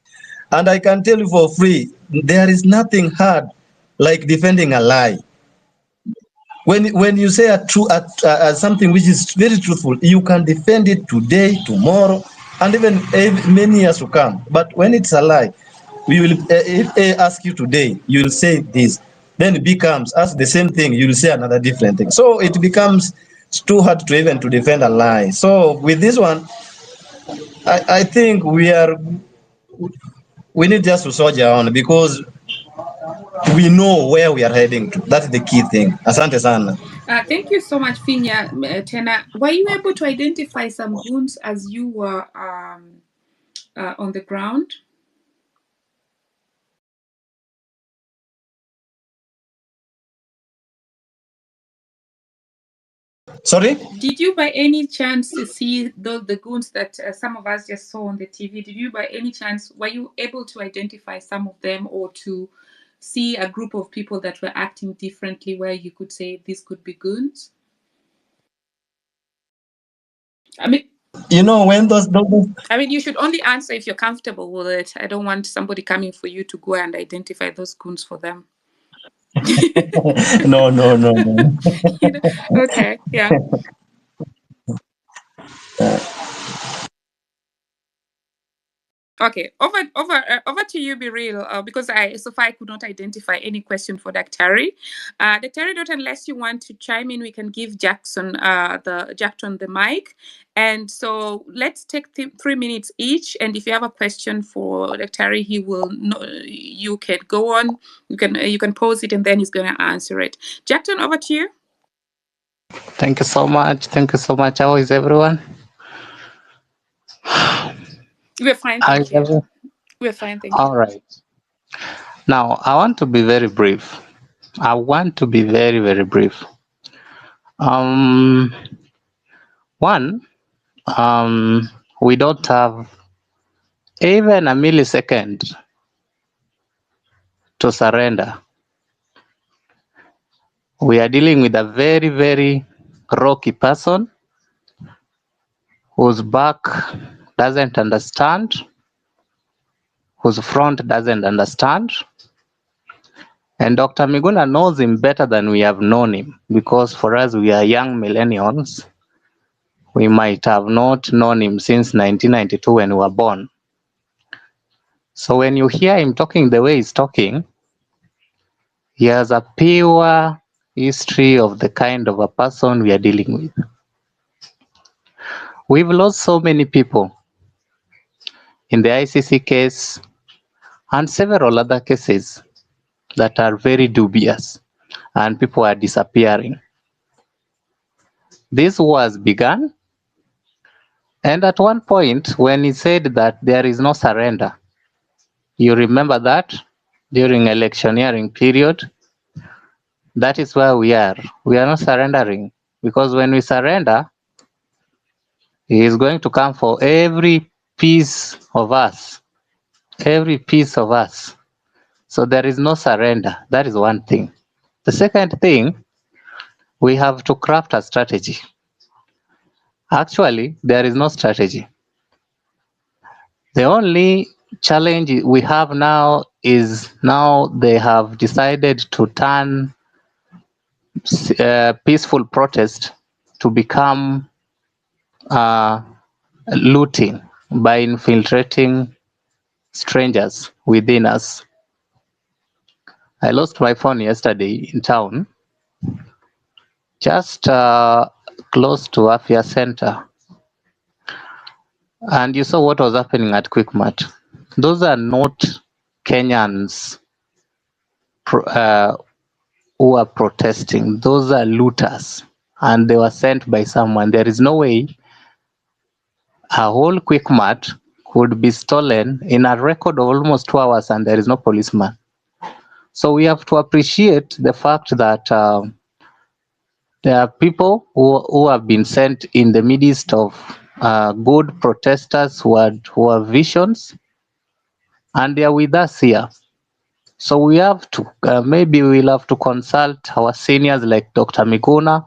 And I can tell you for free, there is nothing hard like defending a lie. When you say something which is very truthful, you can defend it today, tomorrow, and even many years to come. But when it's a lie, we will if I ask you today, you will say this. Then it becomes, ask the same thing, you will say another different thing. So it becomes too hard to even to defend a lie. So with this one, I think we need just to soldier on, because we know where we are heading to. That's the key thing. Asante sana. Thank you so much, Finya. Tena, were you able to identify some goons as you were on the ground? Sorry? Did you by any chance see the goons that some of us just saw on the TV? Did you by any chance, were you able to identify some of them or to see a group of people that were acting differently where you could say this could be goons? I mean, you know, when those you should only answer if you're comfortable with it. I don't want somebody coming for you to go and identify those goons for them. no. Okay, yeah. Okay, over to you, Be Real, because so far I could not identify any question for Daktari. Daktari, not unless you want to chime in, we can give Jackson the mic. And so let's take 3 minutes each. And if you have a question for Daktari, he will know, you can go on. You can pose it, and then he's going to answer it. Jackson, over to you. Thank you so much. Thank you so much. How is everyone? We're fine, thank you. We're fine, thank you. All right. Now, I want to be very brief. I want to be very, very brief. One, we don't have even a millisecond to surrender. We are dealing with a very, very rocky person whose back doesn't understand, whose front doesn't understand. And Dr. Miguna knows him better than we have known him, because for us, we are young millennials. We might have not known him since 1992 when we were born. So when you hear him talking the way he's talking, he has a pure history of the kind of a person we are dealing with. We've lost so many people in the ICC case and several other cases that are very dubious, and people are disappearing. This was begun, and at one point when he said that there is no surrender, you remember that during electioneering period, that is where we are. We are not surrendering, because when we surrender, he is going to come for every piece of us, every piece of us. So there is no surrender. That is one thing. The second thing, we have to craft a strategy. Actually, there is no strategy. The only challenge we have now is now they have decided to turn peaceful protest to become looting by infiltrating strangers within us. I lost my phone yesterday in town, just close to Afia Center. And you saw what was happening at Quickmart. Those are not Kenyans who are protesting. Those are looters, and they were sent by someone. There is no way a whole Quickmart could be stolen in a record of almost 2 hours, and there is no policeman. So we have to appreciate the fact that there are people who have been sent in the midst of good protesters who have visions, and they are with us here. So we have to, maybe we'll have to consult our seniors like Dr. Miguna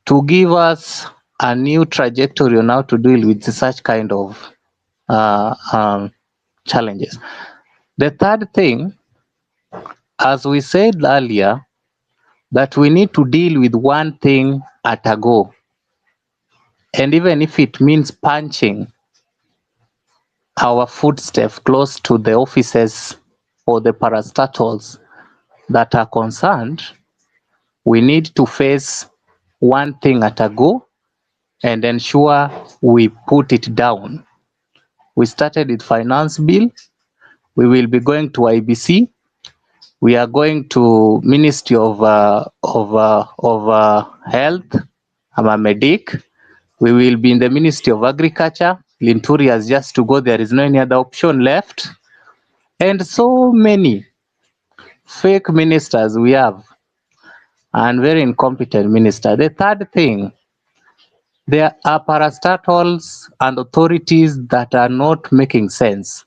to give us a new trajectory on how to deal with such kind of challenges. The third thing, as we said earlier, that we need to deal with one thing at a go. And even if it means punching our footsteps close to the offices or the parastatals that are concerned, we need to face one thing at a go and ensure we put it down. We started with finance bill. We will be going to IBC. We are going to Ministry of Health, I'm a medic. We will be in the Ministry of Agriculture. Linturi has just to go. There is no any other option left. And so many fake ministers we have, and very incompetent minister. The third thing, there are parastatals and authorities that are not making sense.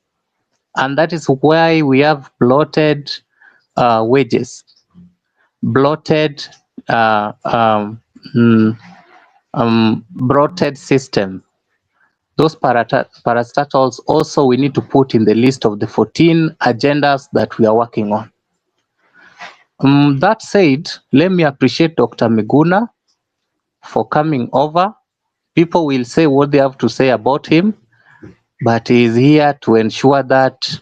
And that is why we have bloated wages, bloated bloated system. Those parastatals also we need to put in the list of the 14 agendas that we are working on. That said, let me appreciate Dr. Miguna for coming over. People will say what they have to say about him, but he is here to ensure that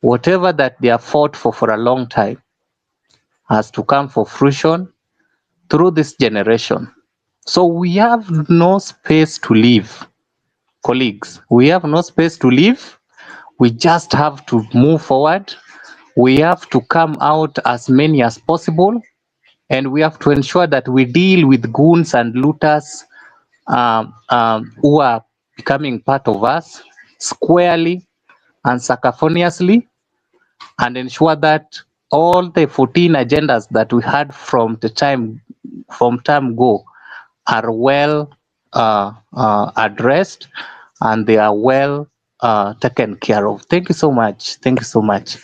whatever that they have fought for a long time has to come for fruition through this generation. So we have no space to leave, colleagues. We have no space to leave. We just have to move forward. We have to come out as many as possible, and we have to ensure that we deal with goons and looters who are becoming part of us squarely and sacafoniously, and ensure that all the 14 agendas that we had from time go are well addressed, and they are well taken care of. Thank you so much. Thank you so much.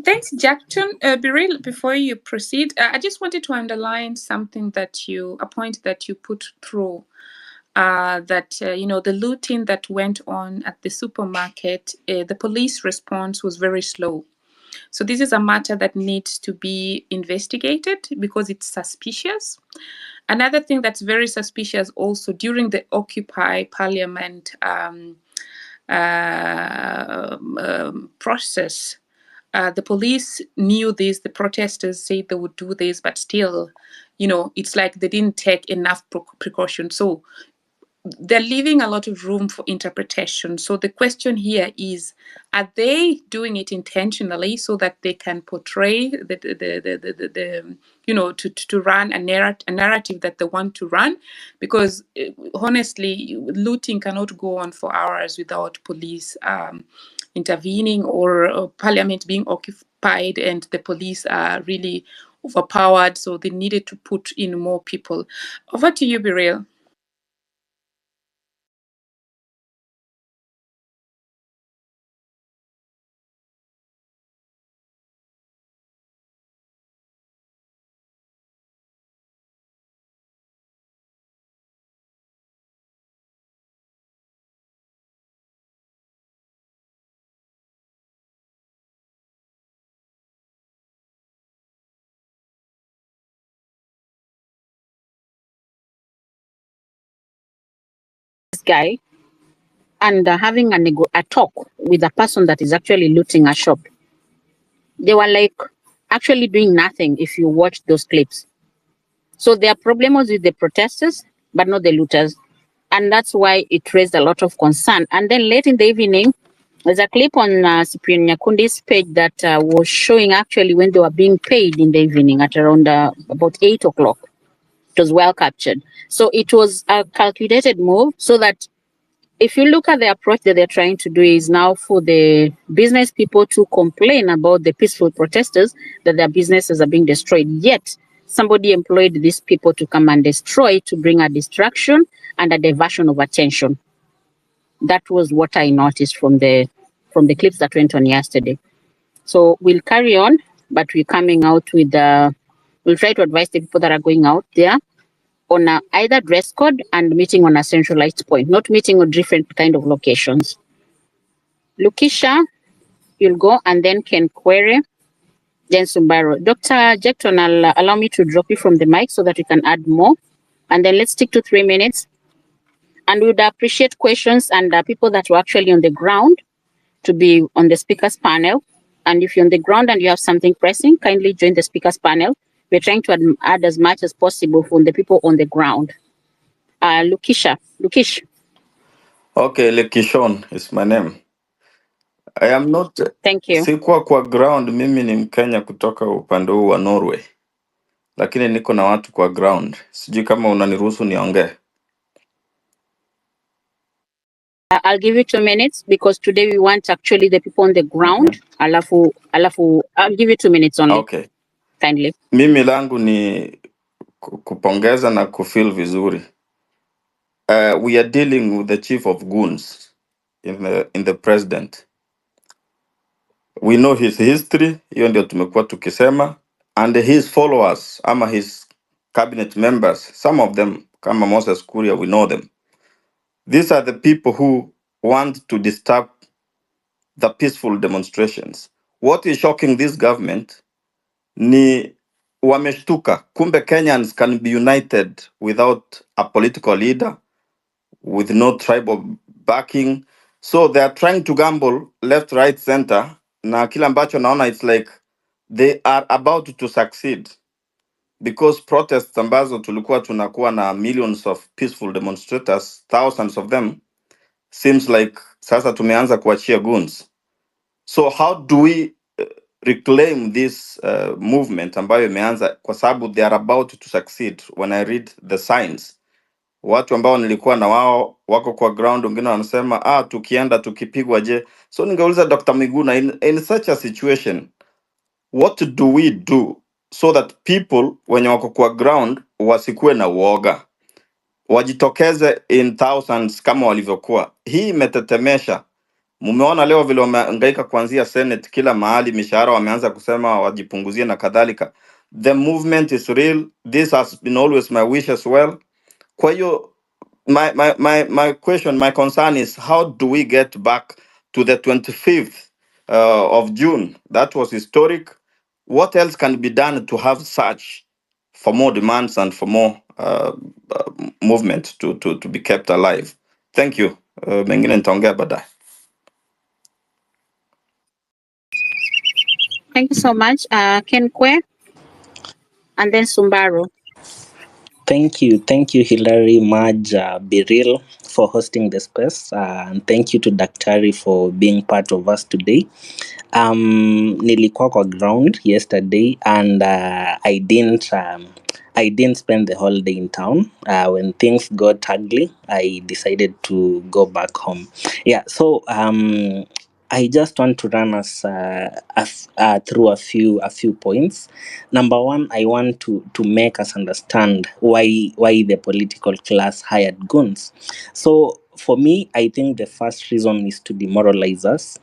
Thanks, Jackson. Biril, before you proceed, I just wanted to underline something that a point that you put through. That the looting that went on at the supermarket, the police response was very slow. So this is a matter that needs to be investigated because it's suspicious. Another thing that's very suspicious also, during the Occupy Parliament process, the police knew this, the protesters said they would do this, but still, it's like they didn't take enough precaution. So they're leaving a lot of room for interpretation. So the question here is, are they doing it intentionally so that they can portray to run a narrative that they want to run? Because honestly, looting cannot go on for hours without police intervening or parliament being occupied and the police are really overpowered. So they needed to put in more people. Over to you, Biril. Guy and having a talk with a person that is actually looting a shop. They were like actually doing nothing if you watch those clips. So their problem was with the protesters, but not the looters. And that's why it raised a lot of concern. And then late in the evening, there's a clip on Cyprian Nyakundi's page that was showing actually when they were being paid in the evening at around about 8 o'clock. It was well captured. So it was a calculated move so that if you look at the approach that they're trying to do is now for the business people to complain about the peaceful protesters that their businesses are being destroyed. Yet somebody employed these people to come and destroy, to bring a distraction and a diversion of attention. That was what I noticed from the clips that went on yesterday. So we'll carry on, but we're coming out with we'll try to advise the people that are going out there on either dress code and meeting on a centralized point, not meeting on different kind of locations. Lukisha, you'll go, and then Ken Query, then Sumbaro. Dr. Jackson, I'll allow me to drop you from the mic so that you can add more. And then let's stick to 3 minutes. And we would appreciate questions and people that were actually on the ground to be on the speakers panel. And if you're on the ground and you have something pressing, kindly join the speakers panel. We're trying to add as much as possible from the people on the ground. Lukish. Okay, Lekishon is my name. I am not. Thank you. Sikuwa kwa ground, mimi ni Mkenya kutoka upande huu wa Norway, lakini niko na watu kwa ground. Sijui kama unaniruhusu niongee. I'll give you 2 minutes because today we want actually the people on the ground. Alafu, I'll give you 2 minutes only. Okay. Kindly. Mimi langu ni kupongeza na kufeel vizuri. We are dealing with the chief of goons in the president. We know his history, hiyo ndio tumekuwa tukisema, and his followers ama his cabinet members, some of them kama Moses Kuria, we know them. These are the people who want to disturb the peaceful demonstrations. What is shocking this government ni wameshtuka, kumbe Kenyans can be united without a political leader, with no tribal backing. So they are trying to gamble left, right, center. Na kila ambacho naona, it's like they are about to succeed, because protests ambazo tulikuwa tunakuwa na millions of peaceful demonstrators, thousands of them, seems like sasa tumeanza kuachia goons. So how do we reclaim this movement ambayo imeanza, kwa sababu they are about to succeed? When I read the signs, watu ambao nilikuwa na wao wako kwa ground, wengine wanasema tukienda tukipigwa je? So ningeuliza Dr. Miguna, in such a situation, what do we do so that people wenye wako kwa ground wasikuwe na uoga, wajitokeze in thousands kama walivyokuwa? Hii imetetemesha. Mumeona leo vile wamehangaika kuanzia Senate, kila mahali mishahara wameanza kusema wajipunguzie na kadhalika. The movement is real. This has been always my wish as well. Kwa hiyo my question, my concern is, how do we get back to the 25th of June? That was historic. What else can be done to have such for more demands and for more movement to be kept alive? Thank you. Mengine nitaongea baadaye. Thank you so much. Ken Kwe and then Sumbaro. Thank you, Hilary, Maj, Biril, for hosting the space, and thank you to Daktari for being part of us today. Nilikuwa kwa ground yesterday, and I didn't spend the whole day in town. When things got ugly, I decided to go back home. Yeah, so I just want to run us through a few points. Number one, I want to make us understand why the political class hired goons. So for me, I think the first reason is to demoralize us.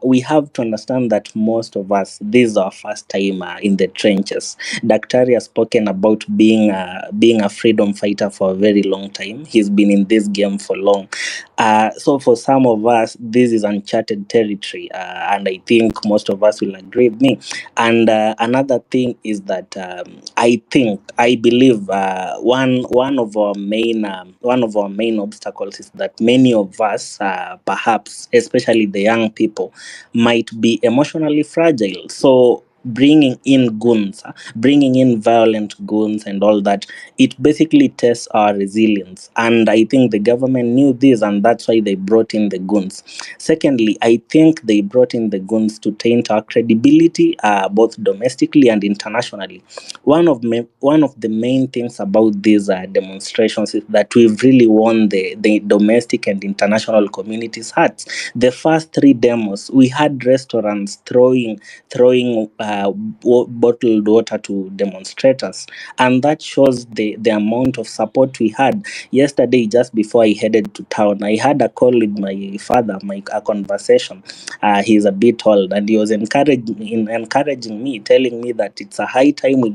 We have to understand that most of us, this is our first time in the trenches. Daktari has spoken about being a freedom fighter for a very long time. He's been in this game for long. So for some of us, this is uncharted territory, and I think most of us will agree with me. And another thing is that I believe one of our main obstacles is that many of us, perhaps especially the young people, might be emotionally fragile. So bringing in goons, bringing in violent goons and all that, it basically tests our resilience. And I think the government knew this, and that's why they brought in the goons. Secondly, I think they brought in the goons to taint our credibility, both domestically and internationally. One of the main things about these demonstrations is that we've really won the domestic and international community's hearts. The first 3 demos, we had restaurants throwing bottled water to demonstrators, and that shows the amount of support we had. Yesterday, just before I headed to town, I had a call with my father, a conversation. He's a bit old, and he was encouraging me, telling me that it's a high time we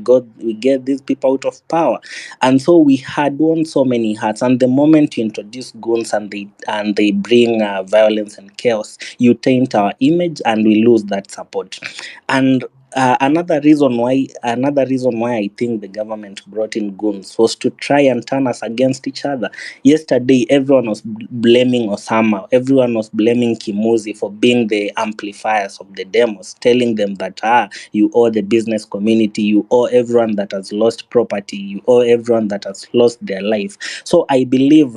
get these people out of power. And so we had won so many hearts. And the moment you introduce goons and they bring violence and chaos, you taint our image and we lose that support. And another reason why I think the government brought in goons was to try and turn us against each other. Yesterday, everyone was blaming Osama. Everyone was blaming Kimuzi for being the amplifiers of the demos, telling them that you owe the business community, you owe everyone that has lost property, you owe everyone that has lost their life. So I believe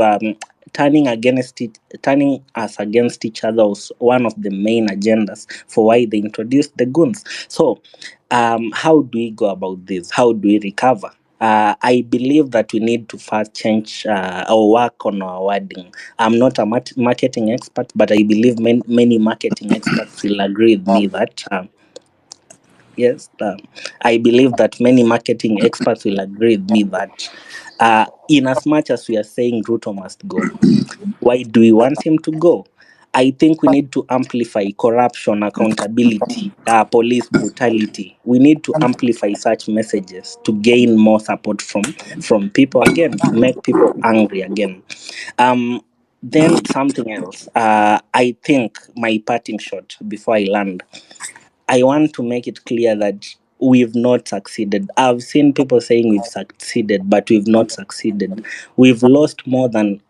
turning us against each other was one of the main agendas for why they introduced the goons. So how do we go about this? How do we recover? I believe that we need to first change or work on our wording. I'm not a marketing expert, but I believe many marketing experts will agree with me that yes, I believe that many marketing experts will agree with me that in as much as we are saying Ruto must go, why do we want him to go? I think we need to amplify corruption, accountability, police brutality. We need to amplify such messages to gain more support from people again, to make people angry again. Then something else. I think my parting shot before I land, I want to make it clear that we've not succeeded. I've seen people saying we've succeeded, but we've not succeeded. We've lost more than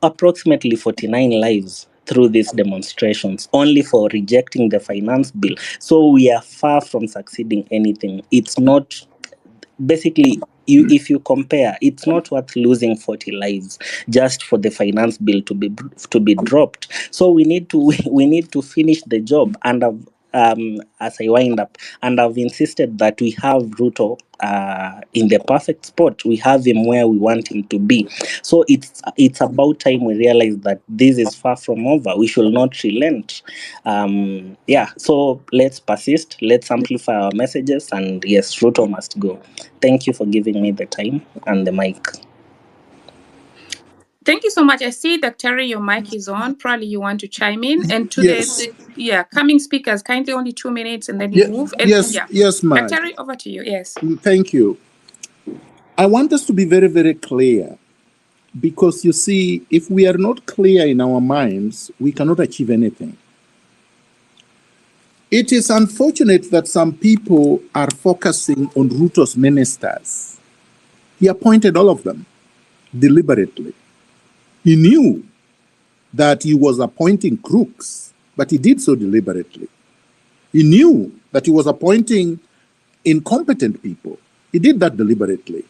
approximately 49 lives through these demonstrations, only for rejecting the finance bill. So we are far from succeeding anything. It's not, basically, if you compare, it's not worth losing 40 lives just for the finance bill to be dropped. So we need to finish the job. And as I wind up, and I've insisted that we have Ruto in the perfect spot. We have him where we want him to be. So it's about time we realize that this is far from over. We should not relent. So let's persist. Let's amplify our messages. And yes, Ruto must go. Thank you for giving me the time and the mic. Thank you so much. I see, Dr. your mic is on. Probably you want to chime in. And to the coming speakers, kindly only 2 minutes and then you move. And, yes, ma'am. Dr. over to you. Yes. Thank you. I want us to be very, very clear, because you see, if we are not clear in our minds, we cannot achieve anything. It is unfortunate that some people are focusing on Ruto's ministers. He appointed all of them deliberately. He knew that he was appointing crooks, but he did so deliberately. He knew that he was appointing incompetent people. He did that deliberately.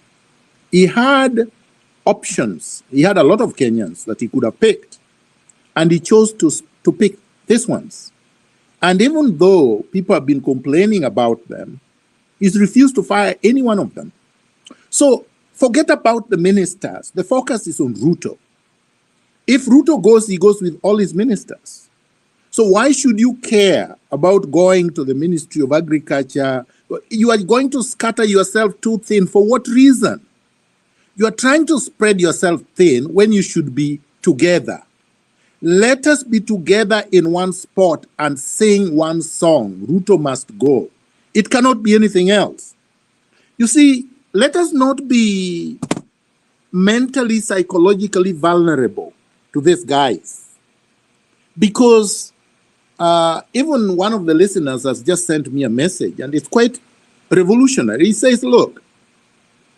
He had options. He had a lot of Kenyans that he could have picked, and he chose to pick these ones. And even though people have been complaining about them, he's refused to fire any one of them. So forget about the ministers. The focus is on Ruto. If Ruto goes, he goes with all his ministers. So why should you care about going to the Ministry of Agriculture? You are going to scatter yourself too thin. For what reason? You are trying to spread yourself thin when you should be together. Let us be together in one spot and sing one song. Ruto must go. It cannot be anything else. You see, let us not be mentally, psychologically vulnerable to these guys. Because even one of the listeners has just sent me a message, and it's quite revolutionary. He says, look,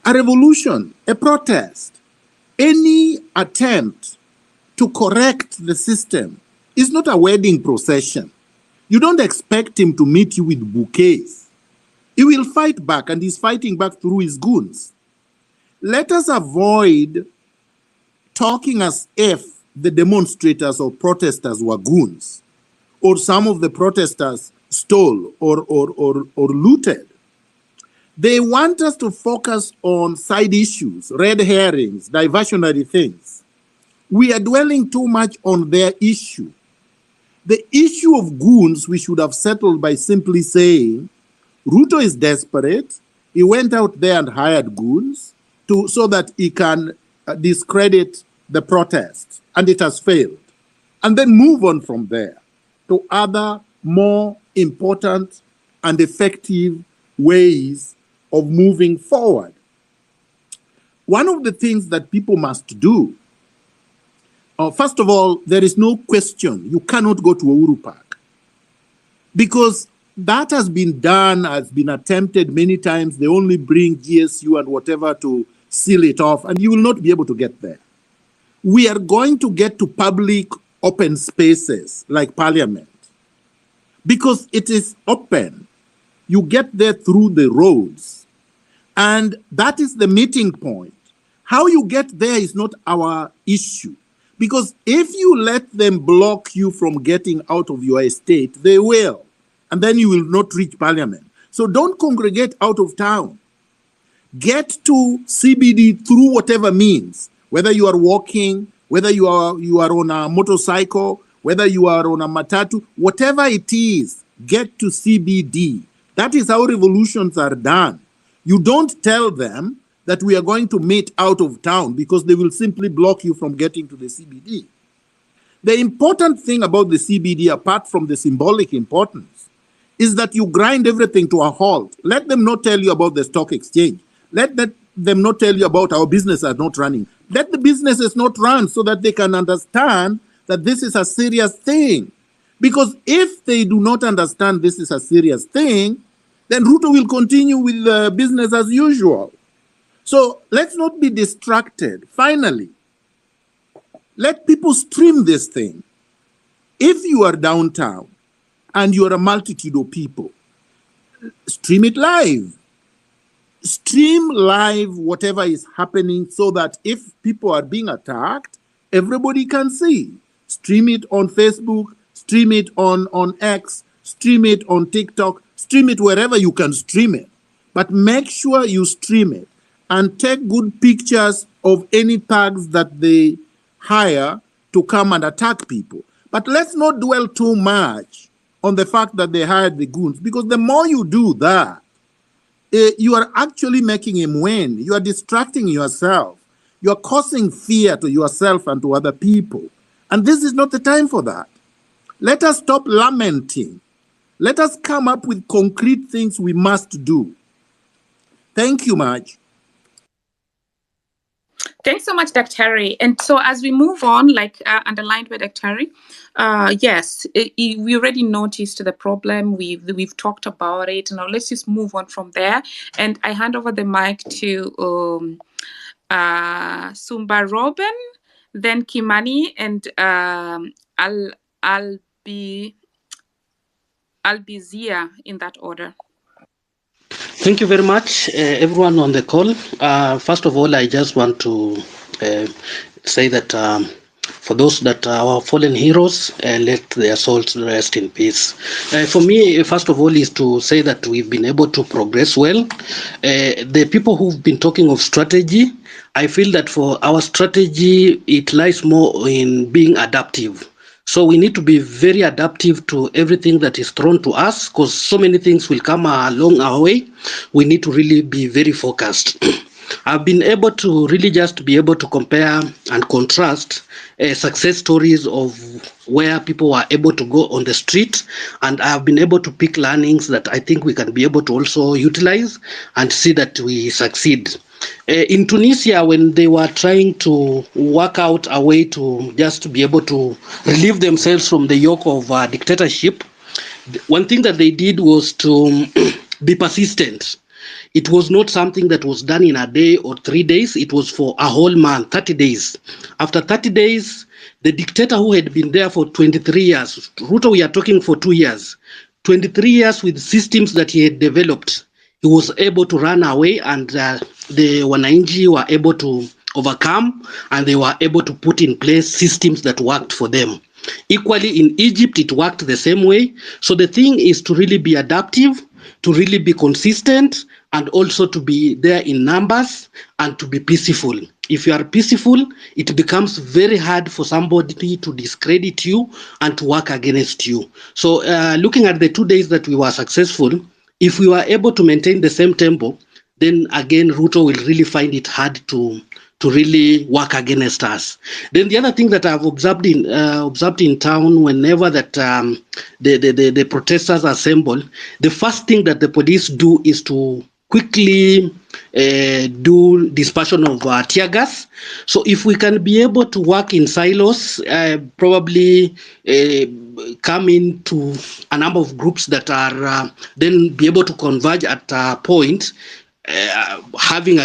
a revolution, a protest, any attempt to correct the system is not a wedding procession. You don't expect him to meet you with bouquets. He will fight back, and he's fighting back through his goons. Let us avoid talking as if the demonstrators or protesters were goons, or some of the protesters stole or looted. They want us to focus on side issues, red herrings, diversionary things. We are dwelling too much on their issue. The issue of goons we should have settled by simply saying, Ruto is desperate. He went out there and hired goons so that he can discredit the protest, and it has failed. And then move on from there to other more important and effective ways of moving forward. One of the things that people must do, first of all, there is no question you cannot go to Uhuru Park, because that has been done, has been attempted many times. They only bring GSU and whatever to seal it off, and you will not be able to get there. We are going to get to public open spaces like Parliament, because it is open. You get there through the roads, and that is the meeting point. How you get there is not our issue, Because if you let them block you from getting out of your estate, they will. And then you will not reach parliament. So don't congregate out of town. Get to CBD through whatever means, whether you are walking, whether you are on a motorcycle, whether you are on a matatu, whatever it is, get to CBD. That is how revolutions are done. You don't tell them that we are going to meet out of town because they will simply block you from getting to the CBD. The important thing about the CBD, apart from the symbolic importance, is that you grind everything to a halt. Let them not tell you about the stock exchange. Let them not tell you about our business are not running. Let the businesses not run so that they can understand that this is a serious thing. Because if they do not understand this is a serious thing, then Ruto will continue with business as usual. So let's not be distracted. Finally, let people stream this thing. If you are downtown and you are a multitude of people, stream it live. Stream live whatever is happening so that if people are being attacked, everybody can see. Stream it on Facebook, stream it on X, stream it on TikTok, stream it wherever you can stream it. But make sure you stream it and take good pictures of any thugs that they hire to come and attack people. But let's not dwell too much on the fact that they hired the goons, because the more you do that, you are actually making him win. You are distracting yourself. You are causing fear to yourself and to other people. And this is not the time for that. Let us stop lamenting. Let us come up with concrete things we must do. Thank you much. Thanks so much, Dr. Harry. And so as we move on, like underlined by Dr. Harry, yes, we already noticed the problem. We've talked about it. Now let's just move on from there. And I hand over the mic to Sumba Robin, then Kimani, and I'll be Zia in that order. Thank you very much, everyone on the call. First of all, I just want to say that for those that are our fallen heroes, let their souls rest in peace. For me, first of all, is to say that we've been able to progress well. The people who've been talking of strategy, I feel that for our strategy, it lies more in being adaptive. So we need to be very adaptive to everything that is thrown to us, because so many things will come along our way. We need to really be very focused. I've been able to really just be able to compare and contrast success stories of where people were able to go on the street, and I've been able to pick learnings that I think we can be able to also utilize and see that we succeed. In Tunisia, when they were trying to work out a way to just be able to relieve themselves from the yoke of dictatorship, one thing that they did was to be persistent. It was not something that was done in a day or 3 days. It was for a whole month, 30 days. After 30 days, the dictator who had been there for 23 years, Ruto, we are talking for 2 years, 23 years with systems that he had developed, he was able to run away, and the Wananchi were able to overcome, and they were able to put in place systems that worked for them. Equally, in Egypt, it worked the same way. So the thing is to really be adaptive, to really be consistent, and also to be there in numbers and to be peaceful. If you are peaceful, it becomes very hard for somebody to discredit you and to work against you. So looking at the 2 days that we were successful, if we were able to maintain the same tempo, then again, Ruto will really find it hard to really work against us. Then the other thing that I've observed in town, whenever that the protesters assemble, the first thing that the police do is to quickly do dispersion of tear gas. So if we can be able to work in silos, probably come into a number of groups that are then be able to converge at a point, having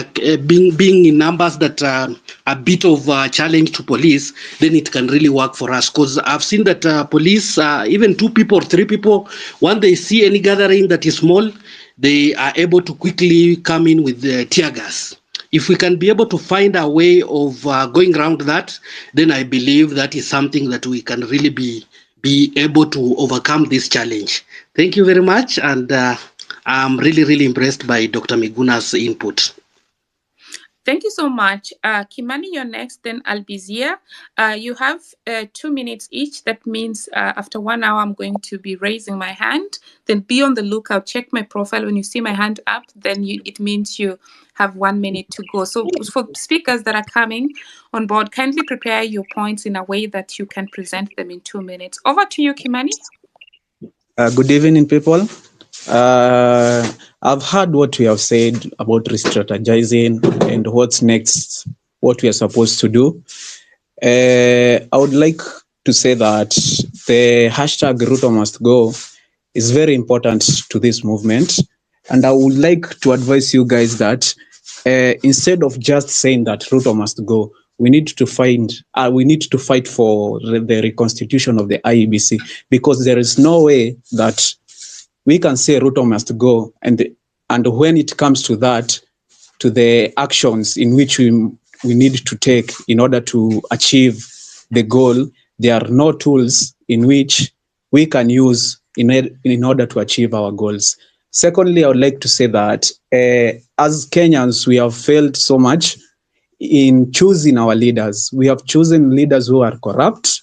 being in numbers that are a bit of a challenge to police, then it can really work for us. Because I've seen that police, even 2 people or 3 people, when they see any gathering that is small, they are able to quickly come in with the tear gas. If we can be able to find a way of going around that, then I believe that is something that we can really be able to overcome this challenge. Thank you very much, and I'm really impressed by Dr. Miguna's input. Thank you so much. Kimani, you're next, then Albizia. You have 2 minutes each. That means after 1 hour, I'm going to be raising my hand. Then be on the lookout. Check my profile. When you see my hand up, then it means you have 1 minute to go. So for speakers that are coming on board, kindly prepare your points in a way that you can present them in 2 minutes. Over to you, Kimani. Good evening, people. I've heard what we have said about re-strategizing and what's next, what we are supposed to do. I would like to say that the hashtag Ruto must go is very important to this movement. And I would like to advise you guys that instead of just saying that Ruto must go, we need to fight for the reconstitution of the IEBC, because there is no way that we can say Ruto must go, and when it comes to that, to the actions in which we need to take in order to achieve the goal, there are no tools in which we can use in order to achieve our goals. Secondly, I would like to say that as Kenyans, we have failed so much in choosing our leaders. We have chosen leaders who are corrupt.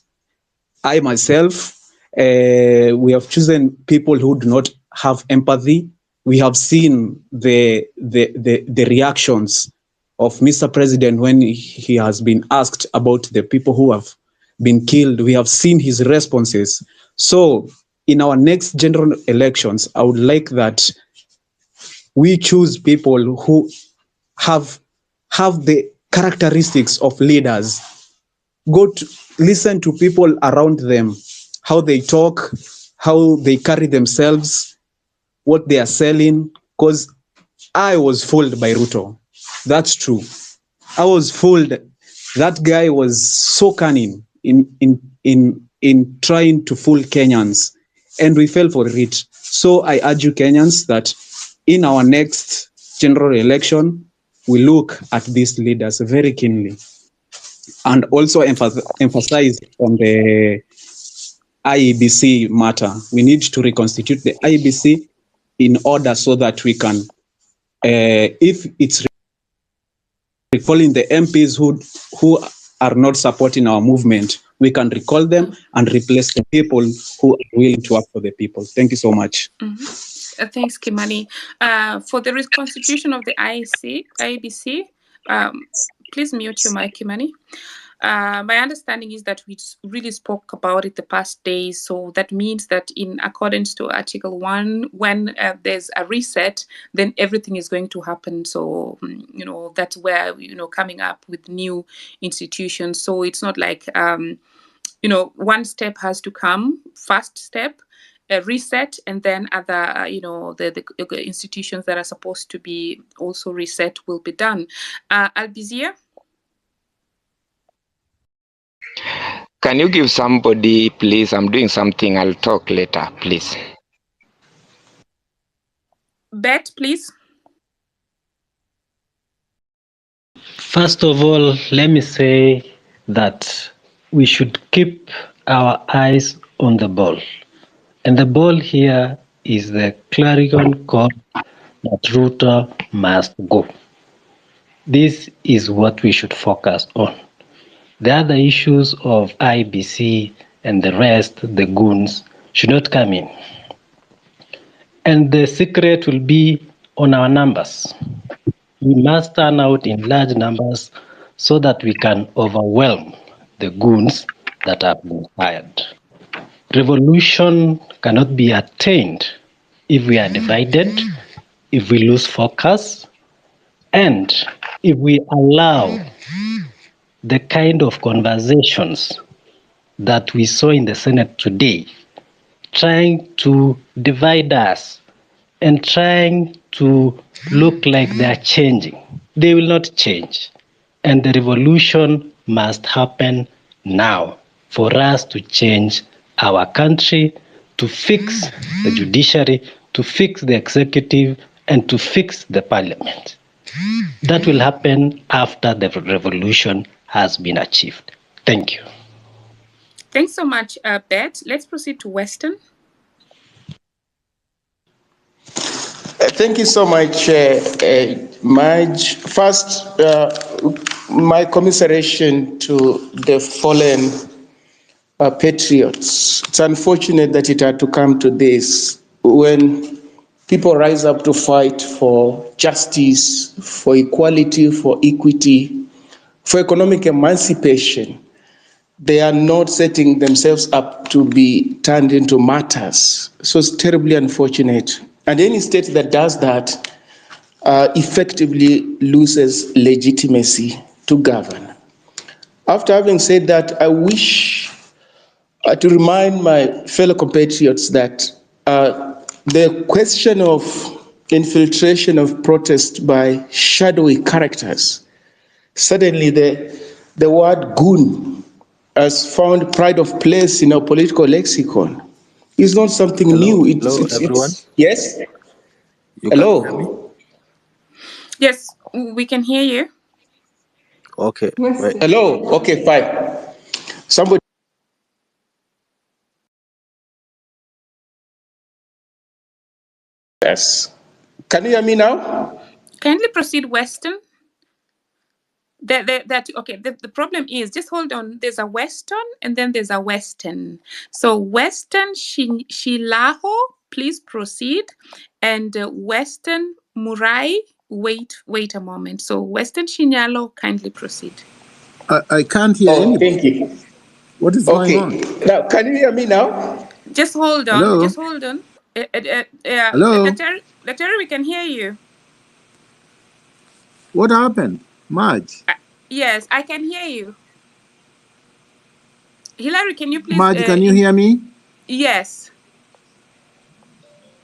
I myself, we have chosen people who do not have empathy. We have seen the reactions of Mr. President when he has been asked about the people who have been killed. We have seen his responses. So in our next general elections, I would like that we choose people who have the characteristics of leaders. Listen to people around them, how they talk, how they carry themselves, what they are selling. Because I was fooled by Ruto. That's true. I was fooled. That guy was so cunning in trying to fool Kenyans, and we fell for it. So I urge you Kenyans that in our next general election, we look at these leaders very keenly, and also emphasize on the IEBC matter. We need to reconstitute the IEBC in order so that we can, if it's recalling the MPs who are not supporting our movement, we can recall them and replace the people who are willing to work for the people. Thank you so much. Thanks, Kimani. For the reconstitution of the IEBC, please mute your mic, Kimani. My understanding is that we really spoke about it the past days. So that means that in accordance to Article 1, when there's a reset, then everything is going to happen. So, that's where, coming up with new institutions. So it's not like, one step has to come, first step, a reset, and then other, the institutions that are supposed to be also reset will be done. Albizia? Can you give somebody, please? I'm doing something. I'll talk later, please. Bet, please. First of all, let me say that we should keep our eyes on the ball. And the ball here is the clarion call that Ruto must go. This is what we should focus on. The other issues of IBC and the rest, the goons, should not come in. And the secret will be on our numbers. We must turn out in large numbers so that we can overwhelm the goons that have been hired. Revolution cannot be attained if we are divided, if we lose focus, and if we allow the kind of conversations that we saw in the Senate today, trying to divide us and trying to look like they are changing. They will not change. And the revolution must happen now for us to change our country, to fix the judiciary, to fix the executive, and to fix the parliament. That will happen after the revolution has been achieved. Thank you. Thanks so much, Bet. Let's proceed to Weston. Thank you so much, Marge. First, my commiseration to the fallen patriots. It's unfortunate that it had to come to this when people rise up to fight for justice, for equality, for equity, for economic emancipation. They are not setting themselves up to be turned into martyrs. So it's terribly unfortunate. And any state that does that effectively loses legitimacy to govern. After having said that, I wish to remind my fellow compatriots that the question of infiltration of protest by shadowy characters, suddenly the word goon has found pride of place in our political lexicon. It's not something new. Hello, everyone. Yes? You Hello? can hear me? Yes, we can hear you. Okay. Wait. Hello? Okay, fine. Somebody. Yes. Can you hear me now? Kindly proceed, Weston. The problem is, just hold on, there's a Weston and then there's a Western. So Western Shilaho, please proceed. And Western Murai, wait a moment. So Western Shinyalo, kindly proceed. I can't hear anybody. Thank you. What is going on? Now, can you hear me now? Just hold on. Hello? Just hold on. Hello? Dr. we can hear you. What happened? Marge? Yes, I can hear you. Hillary, can you please... Marge, can you hear me? Yes.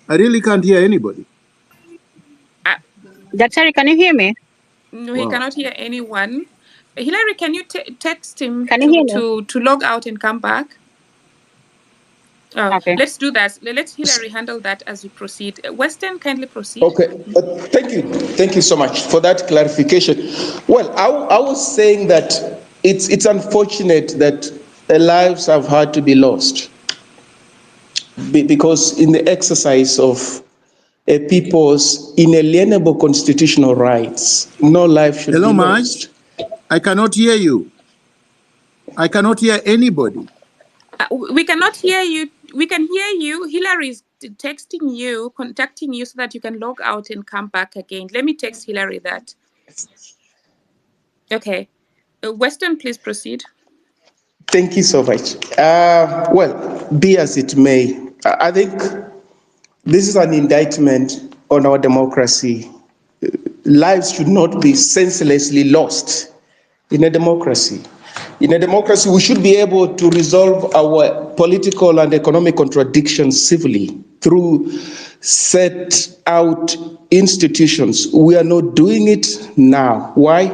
I really can't hear anybody. Dr. can you hear me? No, he cannot hear anyone. Hillary, can you text him to log out and come back? Okay. Let's do that. Let Hillary handle that as we proceed. Weston, kindly proceed. Okay, thank you. Thank you so much for that clarification. Well, I was saying that it's unfortunate that lives have had to be lost because in the exercise of a people's inalienable constitutional rights, no life should be lost. Marge? I cannot hear you. I cannot hear anybody. We cannot hear you. We can hear you. Hillary is texting you, contacting you so that you can log out and come back again. Let me text Hillary that. Okay. Weston, please proceed. Thank you so much. Well, be as it may, I think this is an indictment on our democracy. Lives should not be senselessly lost in a democracy. In a democracy, we should be able to resolve our political and economic contradictions civilly through set out institutions. We are not doing it now. Why?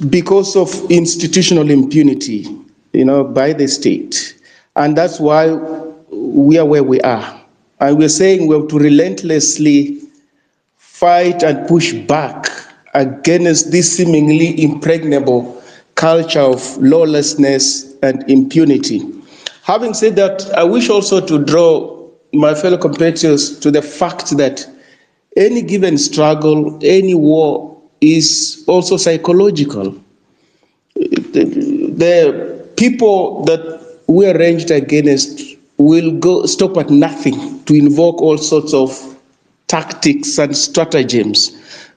Because of institutional impunity, by the state. And that's why we are where we are. And we're saying we have to relentlessly fight and push back against this seemingly impregnable culture of lawlessness and impunity. Having said that, I wish also to draw my fellow compatriots to the fact that any given struggle, any war is also psychological. The people that we are ranged against will stop at nothing to invoke all sorts of tactics and stratagems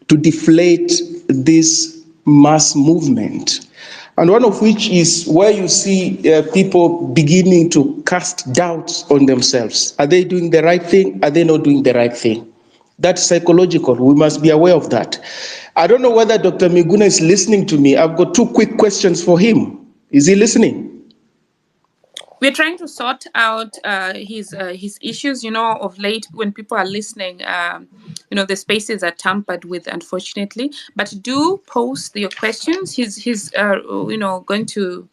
to deflate this mass movement. And one of which is where you see people beginning to cast doubts on themselves. Are they doing the right thing? Are they not doing the right thing? That's psychological. We must be aware of that. I don't know whether Dr. Miguna is listening to me. I've got 2 quick questions for him. Is he listening? We're trying to sort out his issues. Of late, when people are listening, the spaces are tampered with, unfortunately. But do post your questions. He's going to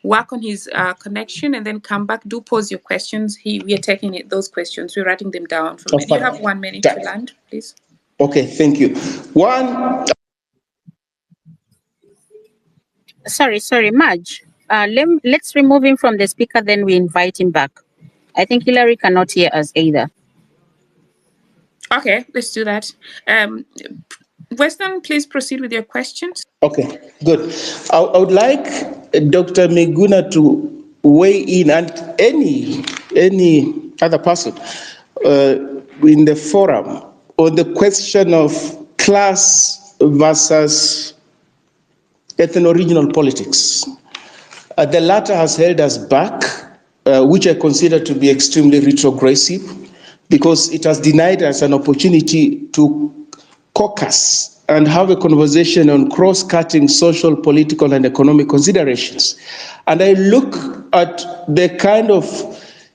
work on his connection and then come back. Do pose your questions. We are taking those questions. We're writing them down. You have 1 minute to land, please. Okay, thank you. One, Sorry, Madge. Let's remove him from the speaker, then we invite him back. I think Hillary cannot hear us either. Okay, let's do that. Weston, please proceed with your questions. Okay, good. I would like Dr. Miguna to weigh in, and any other person in the forum on the question of class versus ethno-regional politics. The latter has held us back, which I consider to be extremely retrogressive, because it has denied us an opportunity to caucus and have a conversation on cross-cutting social, political, and economic considerations. And I look at the kind of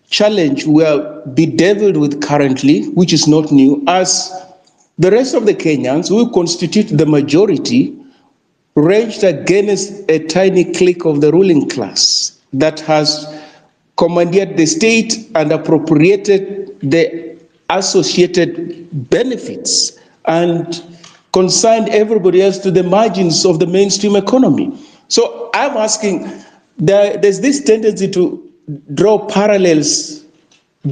challenge we are bedeviled with currently, which is not new, as the rest of the Kenyans, who constitute the majority, ranged against a tiny clique of the ruling class that has commandeered the state and appropriated the associated benefits and consigned everybody else to the margins of the mainstream economy. So I'm asking, there's this tendency to draw parallels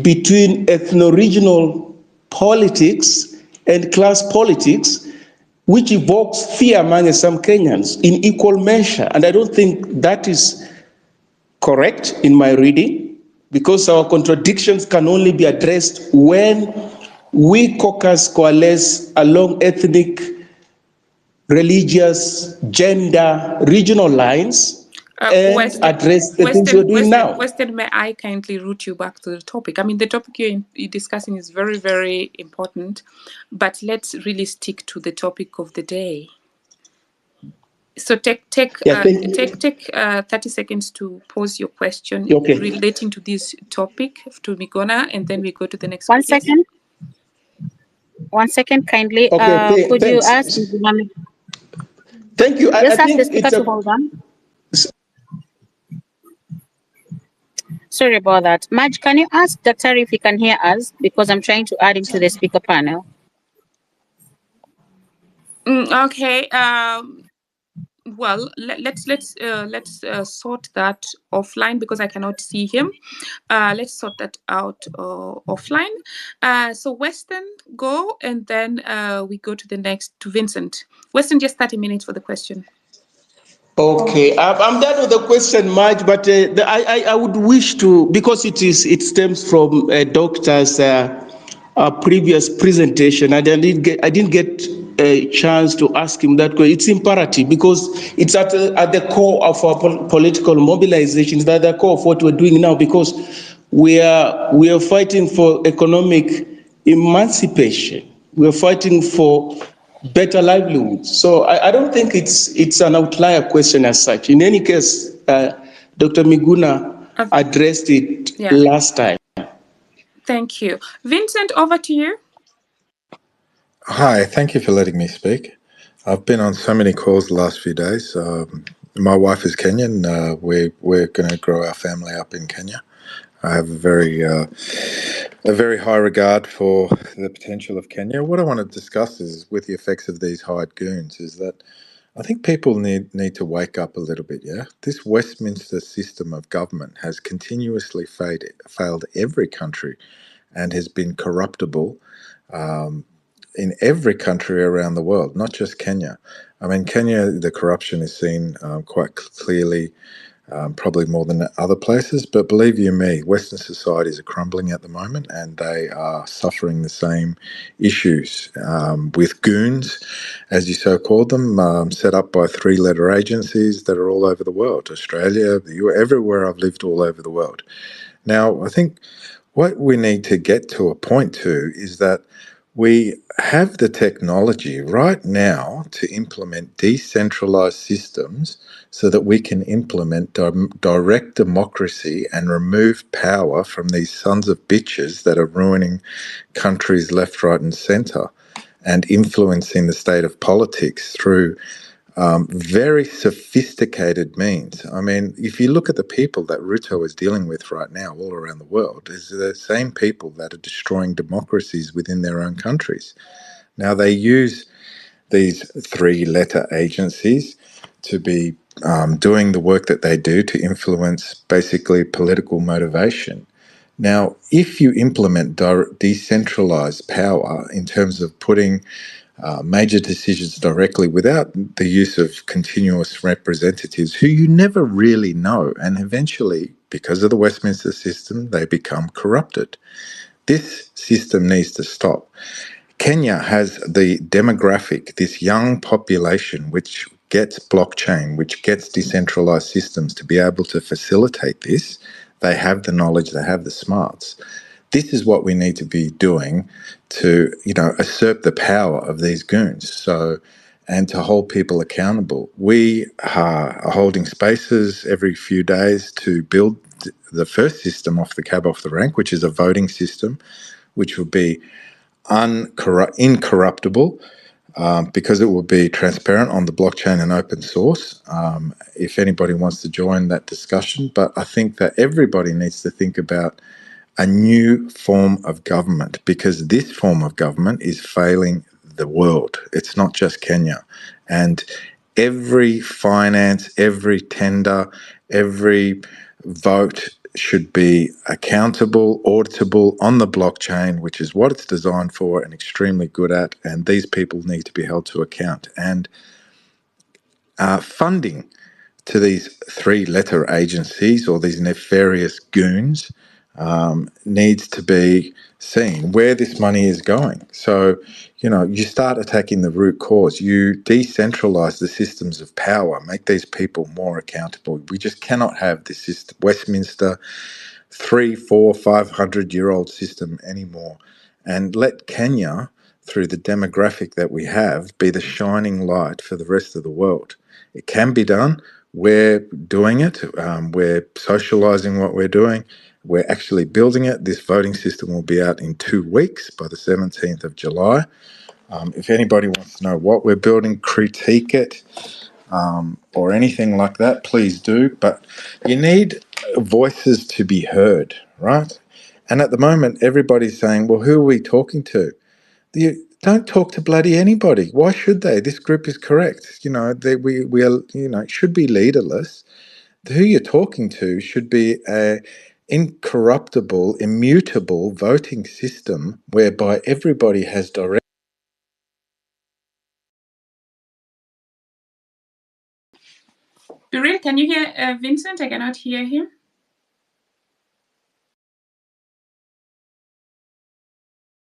between ethno-regional politics and class politics, which evokes fear among some Kenyans in equal measure. And I don't think that is correct in my reading, because our contradictions can only be addressed when we caucus coalesce along ethnic, religious, gender, regional lines, and address the things we're doing now. Weston, may I kindly route you back to the topic? I mean, the topic you're discussing is very, very important, but let's really stick to the topic of the day. So take 30 seconds to pose your question relating to this topic to Miguna, and then we go to the next. One second, kindly. Could you ask? Thank you. Just ask the speaker to hold on. Sorry about that. Madge, can you ask Dr. if he can hear us? Because I'm trying to add him to the speaker panel. Okay. Well, let's sort that offline, because I cannot see him. Let's sort that out offline. So Weston, go, and then we go to the next, to Vincent. Weston, just 30 minutes for the question. Okay, I'm done with the question, Madge, but I would wish to, because it stems from a doctor's previous presentation, and I didn't get a chance to ask him that question. It's imperative, because it's at the core of our political mobilization. It's at the core of what we're doing now, because we are fighting for economic emancipation. We are fighting for better livelihoods. So I don't think it's an outlier question as such. In any case, Dr. Miguna addressed it last time. Thank you. Vincent, over to you. Hi, thank you for letting me speak. I've been on so many calls the last few days. My wife is Kenyan. We're going to grow our family up in Kenya. I have a very high regard for the potential of Kenya. What I want to discuss is, with the effects of these hired goons, is that I think people need to wake up a little bit, yeah? This Westminster system of government has continuously failed every country and has been corruptible in every country around the world, not just Kenya. I mean, Kenya, the corruption is seen quite clearly, probably more than other places, but believe you me, Western societies are crumbling at the moment, and they are suffering the same issues with goons, as you so called them, set up by three-letter agencies that are all over the world, Australia, the US, everywhere I've lived all over the world. Now, I think what we need to get to a point to is that we have the technology right now to implement decentralized systems so that we can implement direct democracy and remove power from these sons of bitches that are ruining countries left, right, and center, and influencing the state of politics through very sophisticated means. I mean, if you look at the people that Ruto is dealing with right now all around the world, is the same people that are destroying democracies within their own countries. Now, they use these three-letter agencies to be doing the work that they do to influence basically political motivation. Now, if you implement decentralized power in terms of putting major decisions directly without the use of continuous representatives who you never really know, and eventually, because of the Westminster system, they become corrupted. This system needs to stop. Kenya has the demographic, this young population which gets blockchain, which gets decentralized systems to be able to facilitate this. They have the knowledge, they have the smarts. This is what we need to be doing to, usurp the power of these goons. So, and to hold people accountable. We are holding spaces every few days to build the first system off the cab off the rank, which is a voting system, which will be incorruptible, because it will be transparent on the blockchain and open source, if anybody wants to join that discussion. But I think that everybody needs to think about a new form of government, because this form of government is failing the world. It's not just Kenya. And every finance, every tender, every vote should be accountable, auditable on the blockchain, which is what it's designed for and extremely good at. And these people need to be held to account. And funding to these three-letter agencies or these nefarious goons needs to be seen where this money is going. So, you start attacking the root cause. You decentralize the systems of power, make these people more accountable. We just cannot have this system, Westminster 300, 400, 500-year-old system anymore, and let Kenya, through the demographic that we have, be the shining light for the rest of the world. It can be done. We're doing it. We're socializing what we're doing. We're actually building it. This voting system will be out in 2 weeks, by the 17th of July. If anybody wants to know what we're building, critique it, or anything like that, please do. But you need voices to be heard, right? And at the moment, everybody's saying, well, who are we talking to? You don't talk to bloody anybody. Why should they? This group is correct. We are, it should be leaderless. Who you're talking to should be a incorruptible, immutable voting system whereby everybody has direct. Biril, can you hear Vincent? I cannot hear him.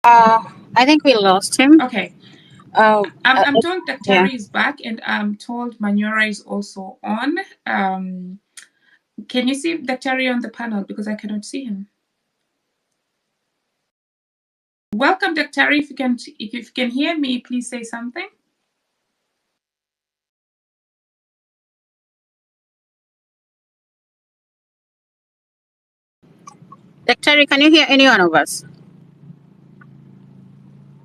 I think we lost him. Okay. I'm told Daktari is back, and I'm told Manyora is also on. Can you see Daktari on the panel? Because I cannot see him. Welcome, Daktari. If you can hear me, please say something. Daktari, can you hear any one of us?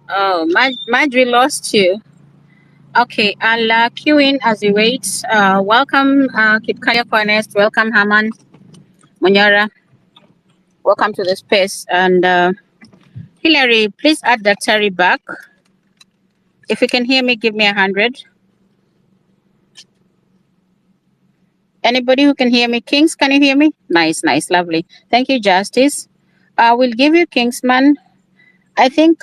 Oh, Madge, we lost you. Okay, I'll queue in as we wait. Welcome, Kipkaya Kwanest. Welcome, Haman, Munyara. Welcome to the space. And Hillary, please add Daktari back. If you can hear me, give me 100. Anybody who can hear me? Kings, can you hear me? Nice, lovely. Thank you, Justice. We'll give you Kingsman. I think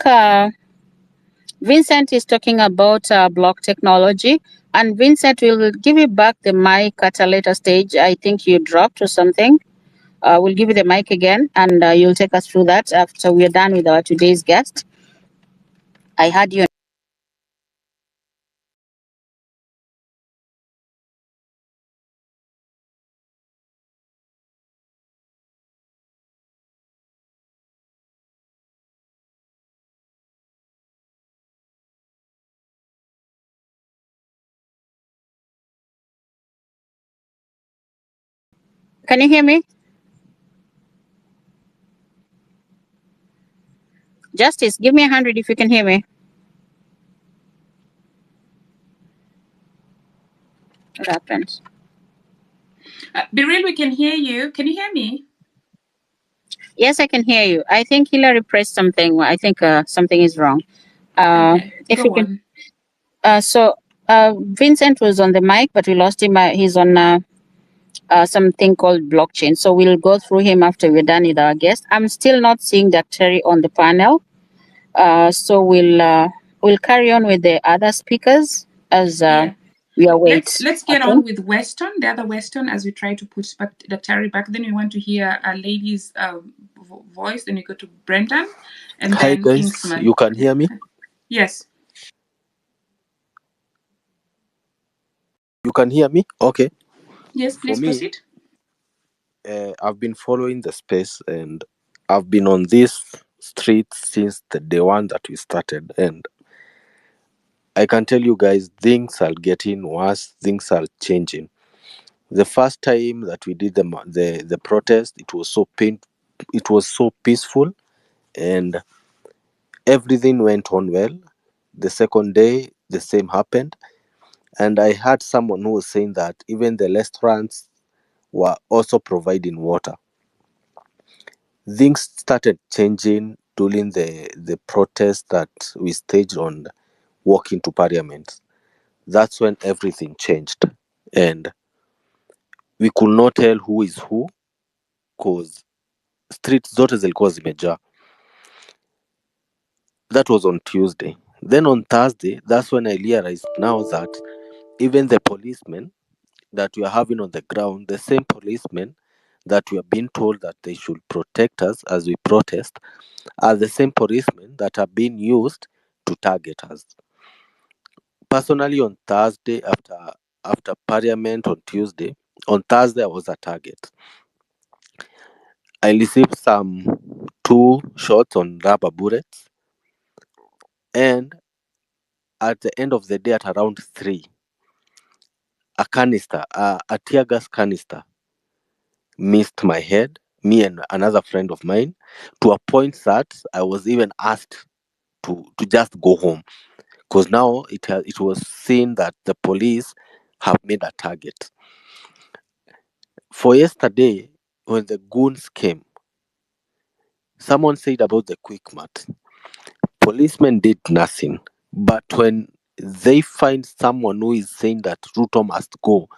Vincent is talking about block technology, and Vincent will give you back the mic at a later stage. I think you dropped or something. We'll give you the mic again, and you'll take us through that after we're done with our today's guest. I had you. Can you hear me? Justice, give me 100 if you can hear me. What happened? Biril, we can hear you. Can you hear me? Yes, I can hear you. I think Hillary pressed something. I think something is wrong. Okay, if go you can. on. So Vincent was on the mic, but we lost him. He's on something called blockchain. So we'll go through him after we're done with our guest. I'm still not seeing Dr. on the panel. So we'll carry on with the other speakers as we await. Let's get on with Weston, the other Weston, as we try to put Dr. back. Then we want to hear a lady's voice. Then we go to Brendan, and Hi then guys, Kingsman. you can hear me? Yes. You can hear me? Okay. Yes, please proceed. I've been following the space and I've been on this street since the day one that we started, and I can tell you guys, things are getting worse, things are changing. The first time that we did the protest, it was so peaceful and everything went on well. The second day, the same happened. And I heard someone who was saying that even the restaurants were also providing water. Things started changing during the protest that we staged on walking to Parliament. That's when everything changed. And we could not tell who is who because streets zote zilikuwa zimejaa. That was on Tuesday. Then on Thursday, that's when I realized now that even the policemen that we are having on the ground, the same policemen that we are being told that they should protect us as we protest, are the same policemen that are being used to target us. Personally, on Thursday, after Parliament on Tuesday, on Thursday I was a target. I received some 2 shots on rubber bullets, and at the end of the day, at around 3, a canister, a tear gas canister, missed my head, me and another friend of mine, to a point that I was even asked to just go home, because now it was seen that the police have made a target. For yesterday, when the goons came, someone said about the quick mat. Policemen did nothing, but when they find someone who is saying that Ruto must go,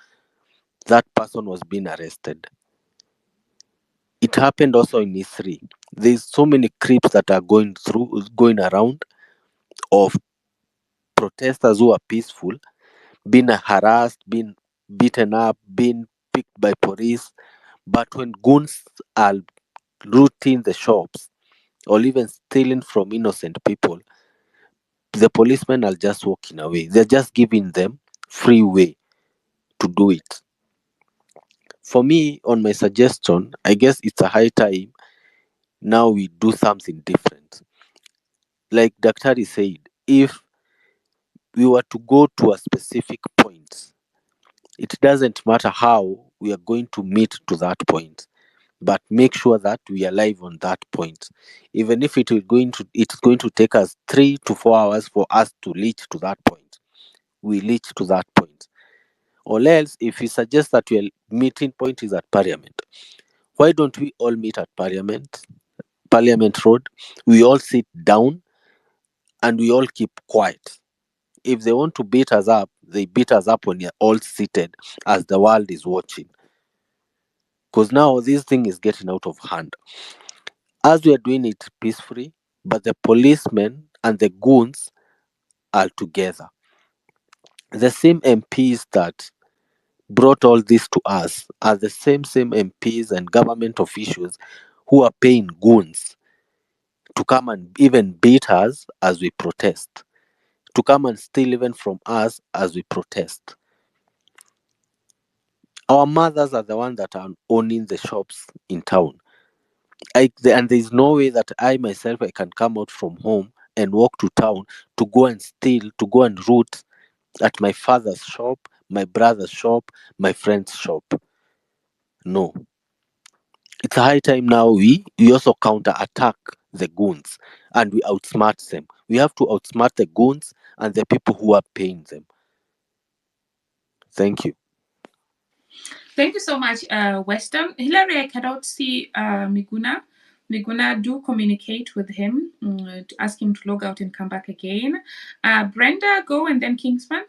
that person was being arrested. It happened also in E3. There's so many creeps that are going around of protesters who are peaceful, being harassed, being beaten up, being picked by police. But when goons are looting the shops or even stealing from innocent people, the policemen are just walking away. They're just giving them free way to do it. For me, on my suggestion, I guess it's a high time now we do something different. Like Daktari said, if we were to go to a specific point, it doesn't matter how we are going to meet to that point, but make sure that we are live on that point. Even if it's going to take us 3 to 4 hours for us to reach to that point, we reach to that point. Or else, if you suggest that your meeting point is at Parliament, why don't we all meet at Parliament Road? We all sit down and we all keep quiet. If they want to beat us up, they beat us up when you're all seated as the world is watching. Because now this thing is getting out of hand. As we are doing it peacefully, but the policemen and the goons are together. The same MPs that brought all this to us are the same MPs and government officials who are paying goons to come and even beat us as we protest, to come and steal even from us as we protest. Our mothers are the ones that are owning the shops in town. And there's no way that I myself, I can come out from home and walk to town to go and steal, to go and root at my father's shop, my brother's shop, my friend's shop. No. It's a high time now we also counter-attack the goons and we outsmart them. We have to outsmart the goons and the people who are paying them. Thank you. Thank you so much, Weston. Hilary, I cannot see Miguna. Miguna, do communicate with him to ask him to log out and come back again. Brenda, go, and then Kingsman.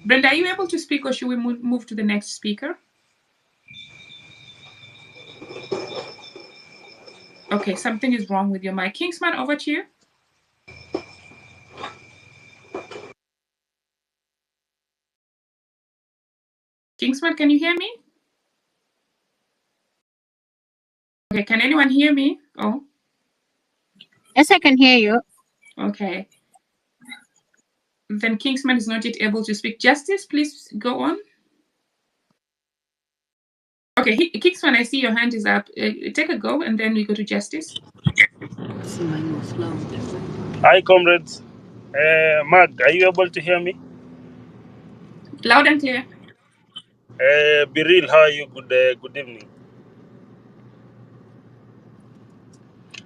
Brenda, are you able to speak, or should we move to the next speaker? Okay, something is wrong with your mic. Kingsman, over to you. Kingsman, can you hear me? Okay, can anyone hear me? Oh. Yes, I can hear you. Okay. Then Kingsman is not yet able to speak. Justice, please go on. Okay, Kingsman, I see your hand is up. Take a go, and then we go to Justice. Hi, comrades. Mark, are you able to hear me? Loud and clear. Biril, how are you? Good evening.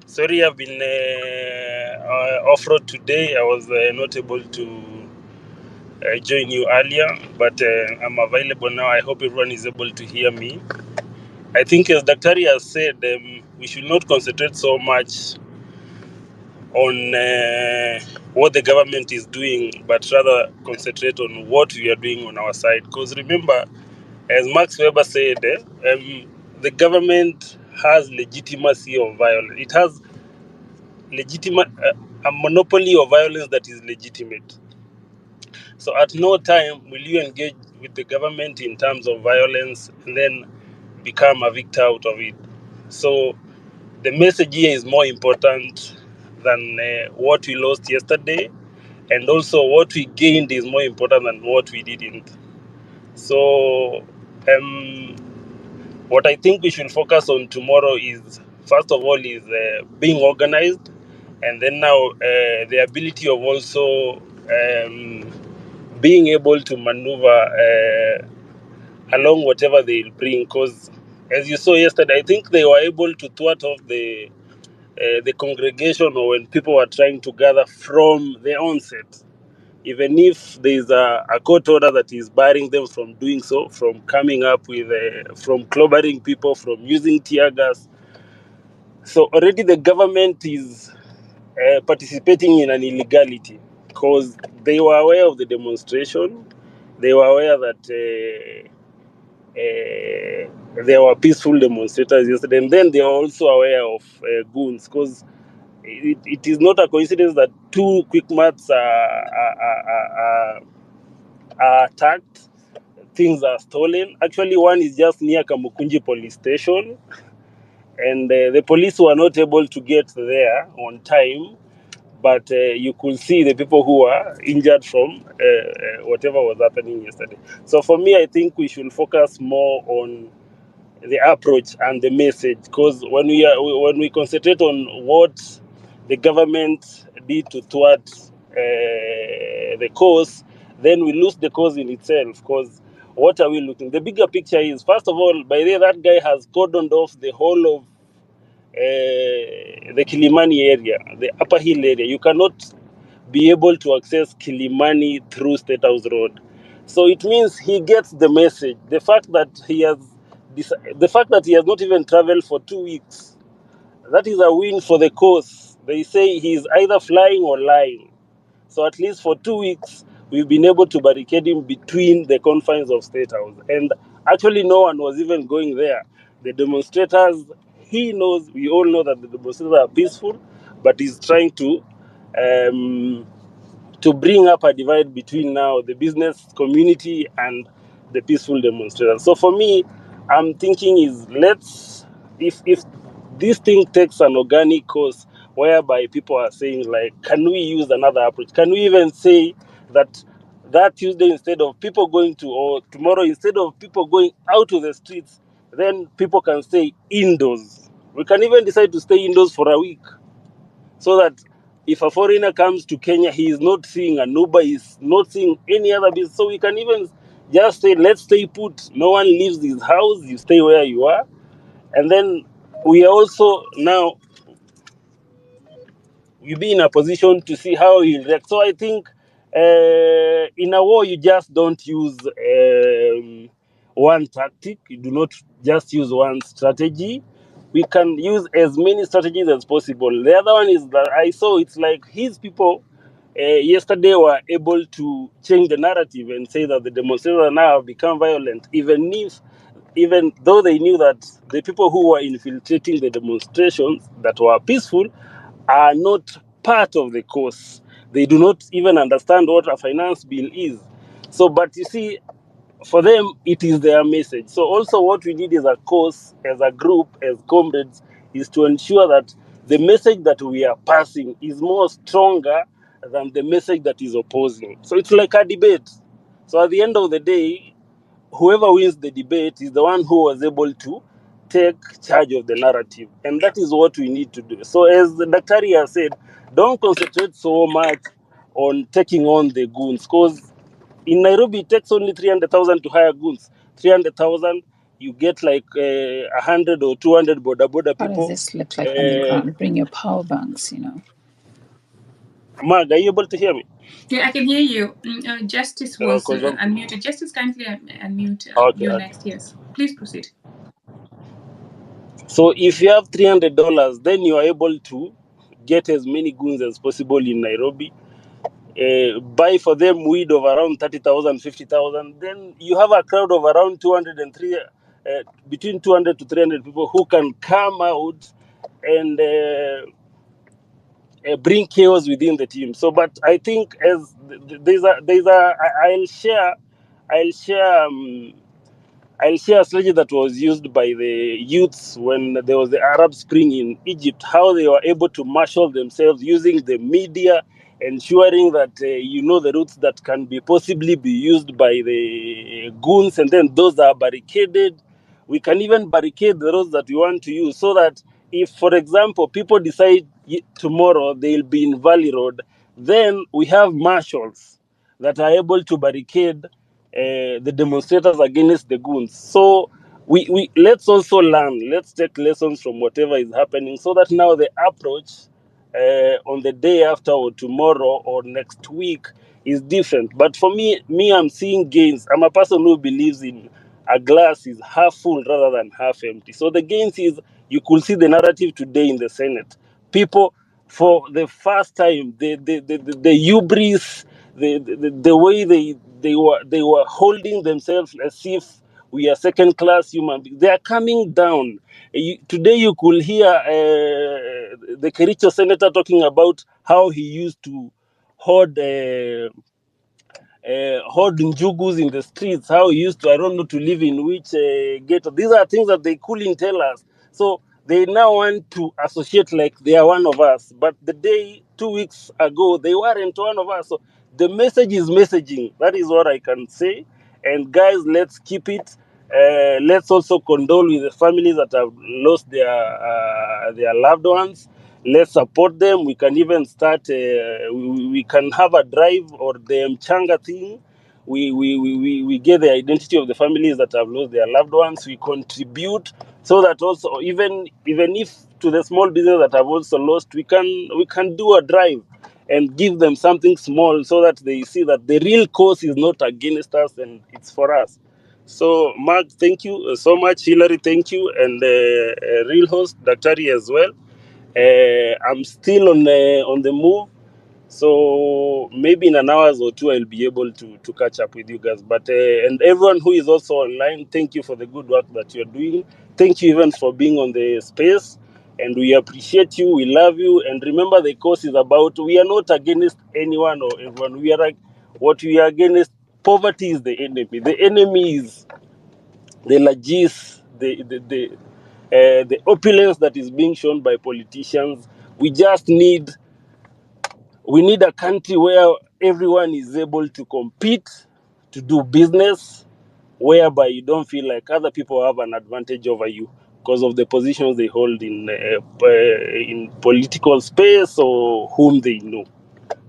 Sorry, I've been off-road today. I was not able to join you earlier, but I'm available now. I hope everyone is able to hear me. I think, as Dr. has said, we should not concentrate so much on what the government is doing, but rather concentrate on what we are doing on our side. Because remember, as Max Weber said, the government has legitimacy of violence. It has a monopoly of violence that is legitimate. So at no time will you engage with the government in terms of violence and then become a victor out of it. So the message here is more important than what we lost yesterday, and also what we gained is more important than what we didn't. So what I think we should focus on tomorrow is, first of all, is being organized, and then now the ability of also being able to maneuver along whatever they'll bring. Because as you saw yesterday, I think they were able to thwart off the congregation, or when people were trying to gather from the onset. Even if there is a court order that is barring them from doing so, from coming up with, from clobbering people, from using tear gas. So already the government is participating in an illegality, because they were aware of the demonstration. They were aware that there were peaceful demonstrators yesterday, and then they were also aware of goons, because it is not a coincidence that two quick mats are attacked, things are stolen. Actually, one is just near Kamukunji police station, and the police were not able to get there on time, but you could see the people who were injured from whatever was happening yesterday. So for me, I think we should focus more on the approach and the message, because when we concentrate on what the government did to thwart the cause, then we lose the cause in itself. Because what are we looking? The bigger picture is, first of all, by the way, that guy has cordoned off the whole of the Kilimani area, the upper hill area. You cannot be able to access Kilimani through State House Road. So it means he gets the message. The fact that he has not even traveled for 2 weeks, that is a win for the cause. They say he's either flying or lying. So at least for 2 weeks, we've been able to barricade him between the confines of State House. And actually, no one was even going there. The demonstrators, we all know that the demonstrators are peaceful, but he's trying to bring up a divide between now the business community and the peaceful demonstrators. So for me, I'm thinking is, if this thing takes an organic course, whereby people are saying, like, can we use another approach? Can we even say that Tuesday, instead of people going to, or tomorrow, instead of people going out to the streets, then people can stay indoors. We can even decide to stay indoors for a week, so that if a foreigner comes to Kenya, he is not seeing an Uber, he is not seeing any other business. So we can even just say, let's stay put. No one leaves his house, you stay where you are. And then we are also now, we'll be in a position to see how he'll react. So I think in a war, you just don't use one tactic. You do not just use one strategy. We can use as many strategies as possible. The other one is that I saw, it's like his people, yesterday were able to change the narrative and say that the demonstrators now have become violent, even though they knew that the people who were infiltrating the demonstrations that were peaceful are not part of the cause. They do not even understand what a finance bill is. So, but you see, for them, it is their message. So also what we need as a cause, as a group, as comrades, is to ensure that the message that we are passing is more stronger than the message that is opposing. So it's like a debate. So at the end of the day, whoever wins the debate is the one who was able to take charge of the narrative. And that is what we need to do. So as the Daktari has said, don't concentrate so much on taking on the goons, because in Nairobi, it takes only 300,000 to hire goons. 300,000, you get like 100 or 200 border How does people. this look like on the ground? Bring your power banks, you know. Mag, are you able to hear me? Yeah, I can hear you. Justice was unmuted. Justice, kindly unmute you next. Yes, please proceed. So if you have $300, then you are able to get as many goons as possible in Nairobi. Buy for them weed of around 30,000, 50,000. Then you have a crowd of around 203, between 200 to 300 people who can come out and bring chaos within the team. So, but I think as I'll share a strategy that was used by the youths when there was the Arab Spring in Egypt, how they were able to marshal themselves using the media, ensuring that the routes that can be possibly be used by the goons, and then those that are barricaded. We can even barricade the roads that we want to use, so that if, for example, people decide tomorrow they'll be in Valley Road, then we have marshals that are able to barricade the demonstrators against the goons. So we let's also learn. Let's take lessons from whatever is happening, so that now the approach on the day after or tomorrow or next week is different. But for me, I'm seeing gains. I'm a person who believes in a glass is half full rather than half empty. So the gains is, you could see the narrative today in the Senate. People, for the first time, the hubris, the way they were holding themselves as if we are second class human beings. They are coming down. Today you could hear the Kericho senator talking about how he used to hoard Njugus in the streets, how he used to, I don't know, to live in which ghetto. These are things that they couldn't tell us. So they now want to associate like they are one of us. But the day, 2 weeks ago, they weren't one of us. So the message is messaging. That is what I can say. And guys, let's keep it. Let's also condole with the families that have lost their loved ones. Let's support them. We can even start, we can have a drive or the Mchanga thing. We get the identity of the families that have lost their loved ones. We contribute, so that also, even if to the small business that have also lost, we can do a drive and give them something small, so that they see that the real cause is not against us and it's for us. So, Mark, thank you so much. Hillary, thank you. And real host, Daktari, as well. I'm still on the move, so maybe in an hour or two I'll be able to catch up with you guys. But and everyone who is also online, thank you for the good work that you're doing. Thank you even for being on the space, and we appreciate you. We love you, and remember, the cause is about, we are not against anyone or everyone. We are like, what we are against, poverty is the enemy. The enemy is the largesse, the opulence that is being shown by politicians. We need a country where everyone is able to compete, to do business, whereby you don't feel like other people have an advantage over you because of the positions they hold in political space or whom they know.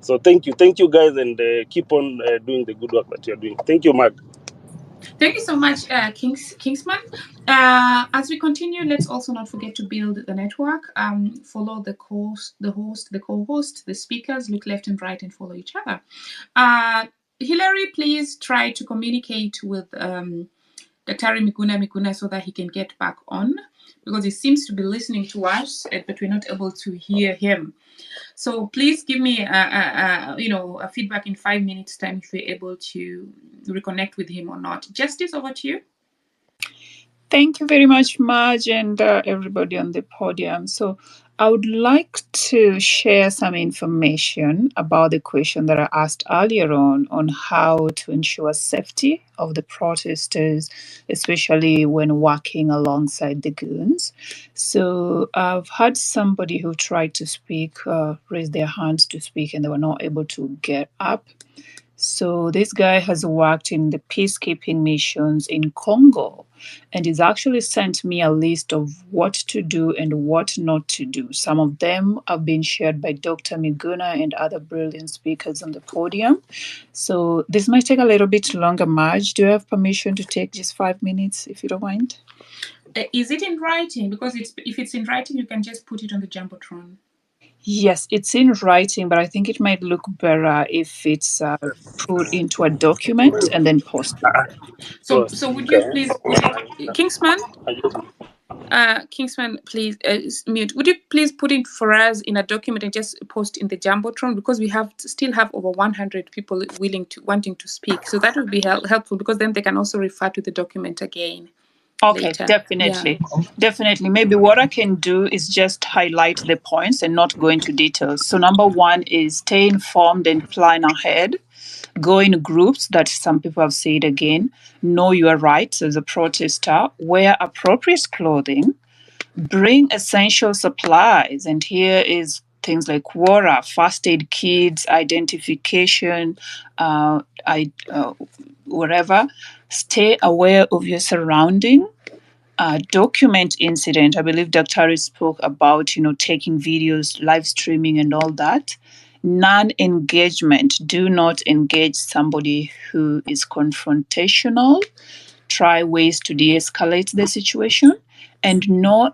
So thank you guys, and keep on doing the good work that you're doing. Thank you, Mark. Thank you so much, Kingsman. As we continue, let's also not forget to build the network. Follow the host, the co-host, the speakers. Look left and right and follow each other. Hillary, please try to communicate with Daktari Miguna so that he can get back on, because he seems to be listening to us, but we're not able to hear him. So please give me a feedback in 5 minutes time if you're able to reconnect with him or not. Justice, over to you. Thank you very much, Marge, and everybody on the podium. So I would like to share some information about the question that I asked earlier on how to ensure safety of the protesters, especially when working alongside the goons. So I've had somebody who tried to speak, raise their hands to speak, and they were not able to get up. So this guy has worked in the peacekeeping missions in Congo, and he's actually sent me a list of what to do and what not to do. Some of them have been shared by Dr. Miguna and other brilliant speakers on the podium. So this might take a little bit longer. Marge, do you have permission to take just 5 minutes, if you don't mind? Is it in writing? Because if it's in writing, you can just put it on the Jumbotron. Yes, it's in writing, but I think it might look better if it's put into a document and then posted. So would you please put it, Kingsman? Kingsman, please mute. Would you please put it for us in a document and just post in the Jumbotron, because we still have over 100 people wanting to speak. So that would be helpful, because then they can also refer to the document again. Okay, later. definitely. Yeah. Definitely. Maybe what I can do is just highlight the points and not go into details. So number one is stay informed and plan ahead. Go in groups that some people have said again. Know your rights as a protester. Wear appropriate clothing. Bring essential supplies. And here is things like water, first aid kits, identification, whatever. Stay aware of your surrounding. Document incident. I believe Dr. spoke about, taking videos, live streaming and all that. Non-engagement. Do not engage somebody who is confrontational. Try ways to de-escalate the situation. And no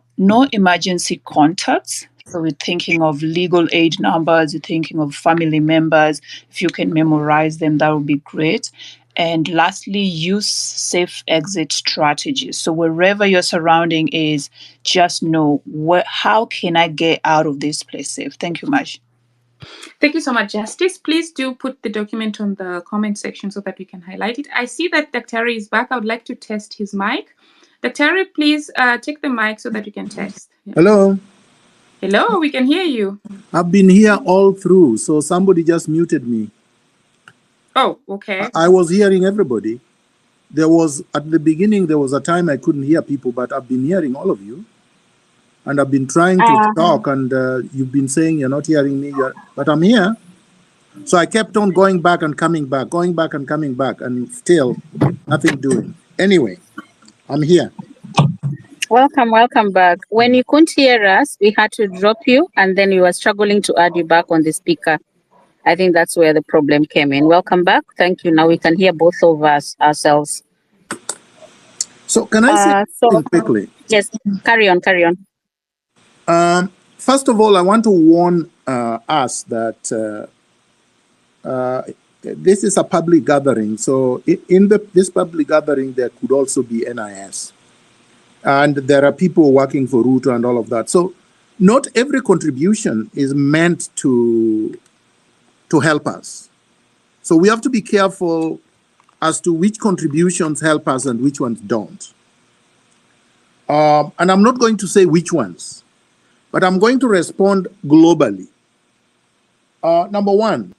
emergency contacts. So we're thinking of legal aid numbers, you're thinking of family members. If you can memorize them, that would be great. And lastly, use safe exit strategies. So wherever your surrounding is, just know how can I get out of this place safe. Thank you, Maj. Thank you so much, Justice. Please do put the document on the comment section so that we can highlight it. I see that Dr. is back. I would like to test his mic. Dr. please take the mic so that you can test. Yeah. Hello. Hello, we can hear you. I've been here all through, so somebody just muted me. Oh, okay. I was hearing everybody. At the beginning, there was a time I couldn't hear people, but I've been hearing all of you. And I've been trying to talk, and you've been saying you're not hearing me, but I'm here. So I kept on going back and coming back, and still nothing doing. Anyway, I'm here. Welcome back. When you couldn't hear us, we had to drop you, and then we were struggling to add you back on the speaker. I think that's where the problem came in. Welcome back. Thank you. Now we can hear both of us ourselves. So can I say something quickly? Yes, carry on. First of all, I want to warn us that this is a public gathering. So in this public gathering, there could also be NIS. And there are people working for Ruto and all of that. So not every contribution is meant to help us. So we have to be careful as to which contributions help us and which ones don't. And I'm not going to say which ones, but I'm going to respond globally. Number one,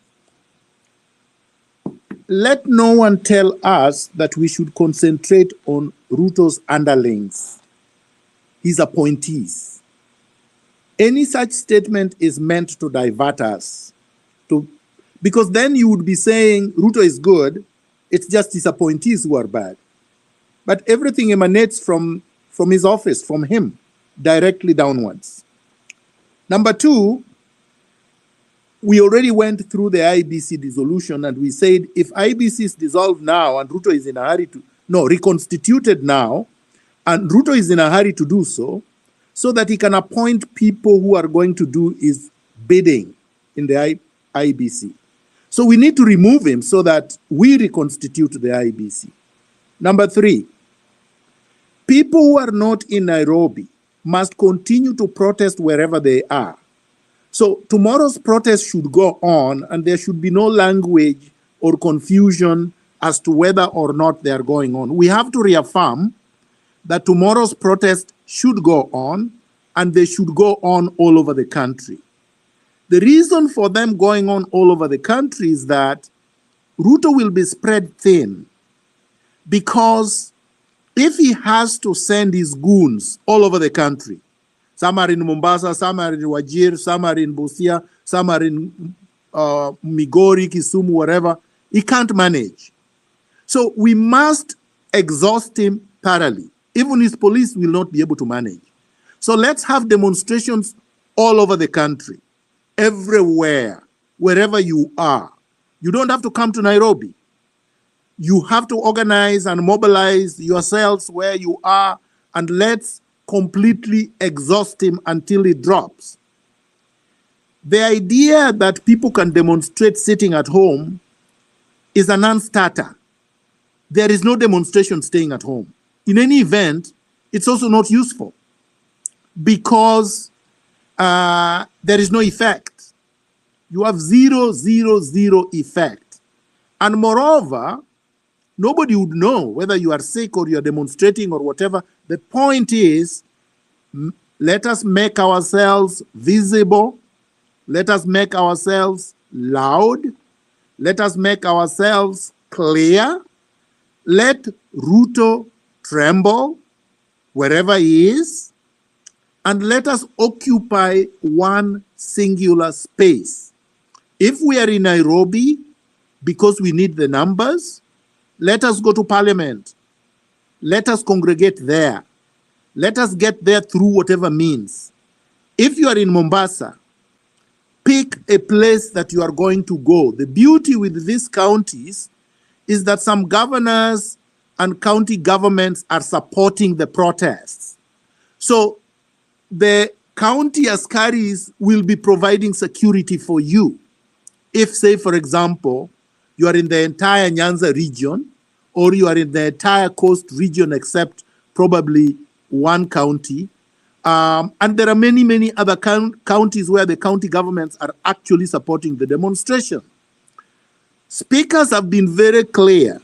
let no one tell us that we should concentrate on Ruto's underlings, his appointees. Any such statement is meant to divert us, because then you would be saying Ruto is good, it's just his appointees who are bad. But everything emanates from his office, from him, directly downwards. Number two, we already went through the IBC dissolution, and we said if IBC is dissolved now and Ruto is in a hurry reconstituted now, and Ruto is in a hurry to do so that he can appoint people who are going to do his bidding in the IBC. So we need to remove him so that we reconstitute the IBC. Number three, People who are not in Nairobi must continue to protest wherever they are. So tomorrow's protest should go on, and there should be no language or confusion as to whether or not they are going on. We have to reaffirm that tomorrow's protest should go on, and they should go on all over the country. The reason for them going on all over the country is that Ruto will be spread thin, because if he has to send his goons all over the country, some are in Mombasa, some are in Wajir, some are in Busia, some are in Migori, Kisumu, wherever, he can't manage. So we must exhaust him thoroughly. Even his police will not be able to manage. So let's have demonstrations all over the country, everywhere, wherever you are. You don't have to come to Nairobi. You have to organize and mobilize yourselves where you are, and let's completely exhaust him until he drops. The idea that people can demonstrate sitting at home is a non-starter. There is no demonstration staying at home. In any event, it's also not useful, because there is no effect. You have zero effect. And moreover, nobody would know whether you are sick or you are demonstrating or whatever. The point is, let us make ourselves visible. Let us make ourselves loud. Let us make ourselves clear. Let Ruto tremble wherever he is, and let us occupy one singular space. If we are in Nairobi because we need the numbers, let us go to Parliament. Let us congregate there. Let us get there through whatever means. If you are in Mombasa, pick a place that you are going to go. The beauty with these counties is that some governors and county governments are supporting the protests. So the county askaris will be providing security for you. If, say, for example, you are in the entire Nyanza region, or you are in the entire coast region except probably one county, and there are many other counties where the county governments are actually supporting the demonstration. Speakers have been very clear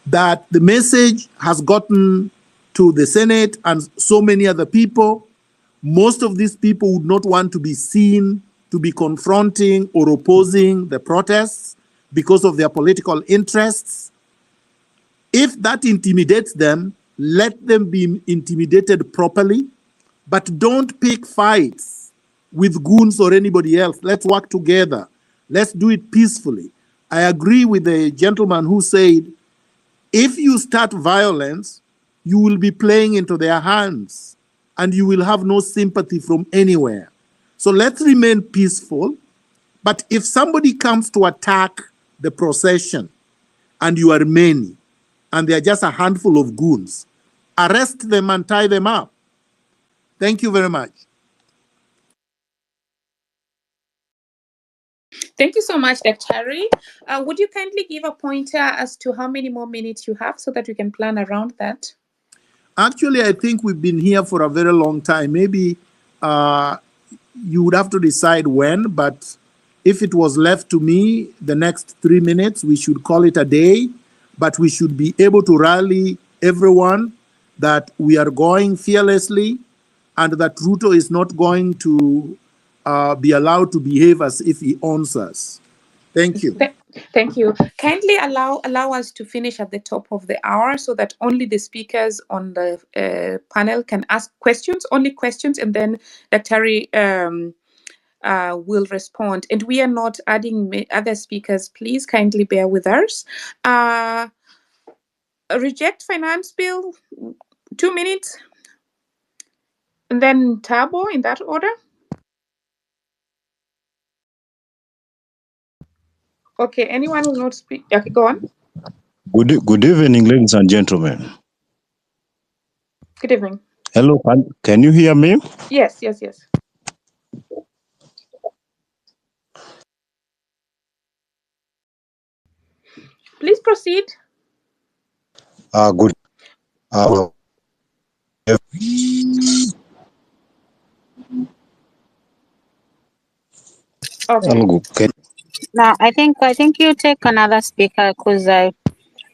that the message has gotten to the Senate and so many other people. Most of these people would not want to be seen to be confronting or opposing the protests because of their political interests. If that intimidates them, let them be intimidated properly, but don't pick fights with goons or anybody else. Let's work together. Let's do it peacefully. I agree with the gentleman who said, if you start violence, you will be playing into their hands and you will have no sympathy from anywhere. So let's remain peaceful. But if somebody comes to attack the procession and you are many and they are just a handful of goons, arrest them and tie them up. Thank you very much. Thank you so much, Daktari. Would you kindly give a pointer as to how many more minutes you have so that we can plan around that? Actually, I think we've been here for a very long time. Maybe you would have to decide when, but if it was left to me, the next 3 minutes, we should call it a day, but we should be able to rally everyone that we are going fearlessly and that Ruto is not going to be allowed to behave as if he owns us. Thank you. Thank you. Kindly allow us to finish at the top of the hour so that only the speakers on the panel can ask questions, only questions, and then Daktari will respond. And we are not adding other speakers. Please kindly bear with us. Reject finance bill, 2 minutes. And then Tabo, in that order. Okay, anyone will not speak. Okay, go on. Good evening, ladies and gentlemen. Good evening. Hello, can you hear me? Yes. Please proceed. Good. Okay. Now, I think you take another speaker because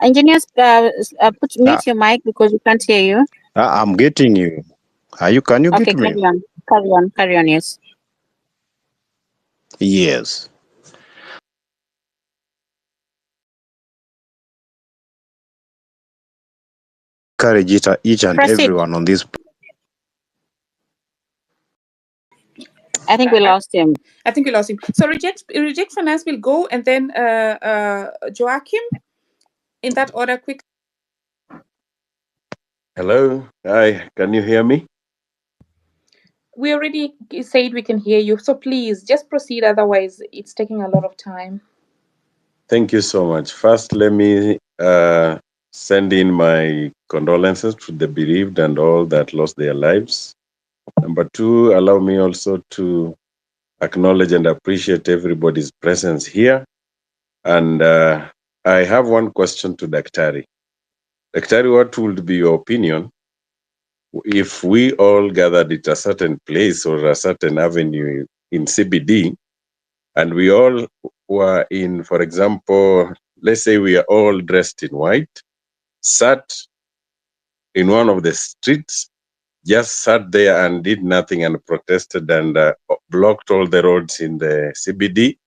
engineers, mute your mic because we can't hear you. I'm getting you. Can you Okay, get me? carry on, yes. Yes. Encourage each and Proceed. everyone on this. I think we lost him. I think we lost him. So reject finance will go, and then Joachim, in that order, quick. Hello. Hi. Can you hear me? We already said we can hear you, so please just proceed. Otherwise, it's taking a lot of time. Thank you so much. First, let me send in my condolences to the bereaved and all that lost their lives. Number two, allow me also to acknowledge and appreciate everybody's presence here. And I have one question to Daktari. Daktari, what would be your opinion if we all gathered at a certain place or a certain avenue in CBD, and we all were in, for example, let's say we are all dressed in white, sat in one of the streets, just sat there and did nothing and protested and blocked all the roads in the CBD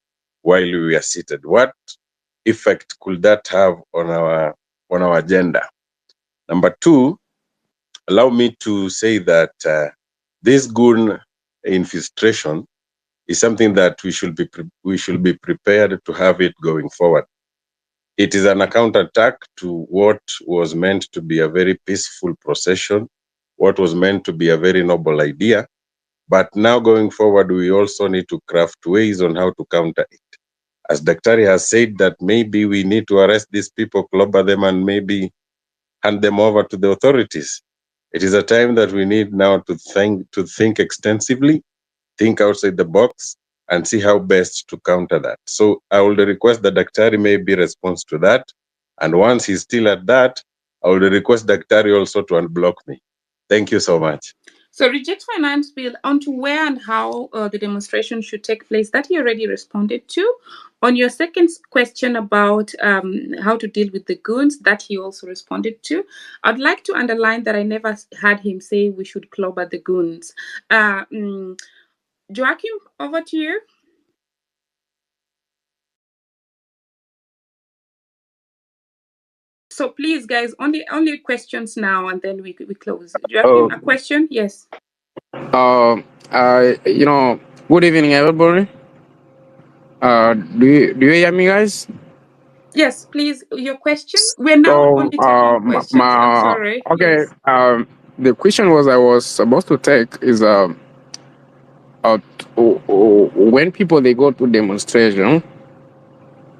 while we were seated. What effect could that have on our agenda? Number two, allow me to say that this goon infiltration is something that we should be prepared to have it going forward. It is an counterattack to what was meant to be a very peaceful procession, what was meant to be a very noble idea. But now going forward, we also need to craft ways on how to counter it. As Daktari has said, that maybe we need to arrest these people, clobber them, and maybe hand them over to the authorities. It is a time that we need now to think extensively, think outside the box, and see how best to counter that. So I would request that Daktari may be response to that. And once he's still at that, I would request Daktari also to unblock me. Thank you so much. So reject finance bill onto where and how the demonstration should take place, that he already responded to. On your second question about how to deal with the goons, that he also responded to. I'd like to underline that I never had him say we should clobber the goons. Joachim, over to you. So please, guys, only questions now, and then we close. Joachim, a question? Yes. Good evening, everybody. Do you hear me, guys? Yes, please. Your question. We're now only taking questions. I'm sorry. Okay. Yes. The question I was supposed to take is when people they go to demonstration,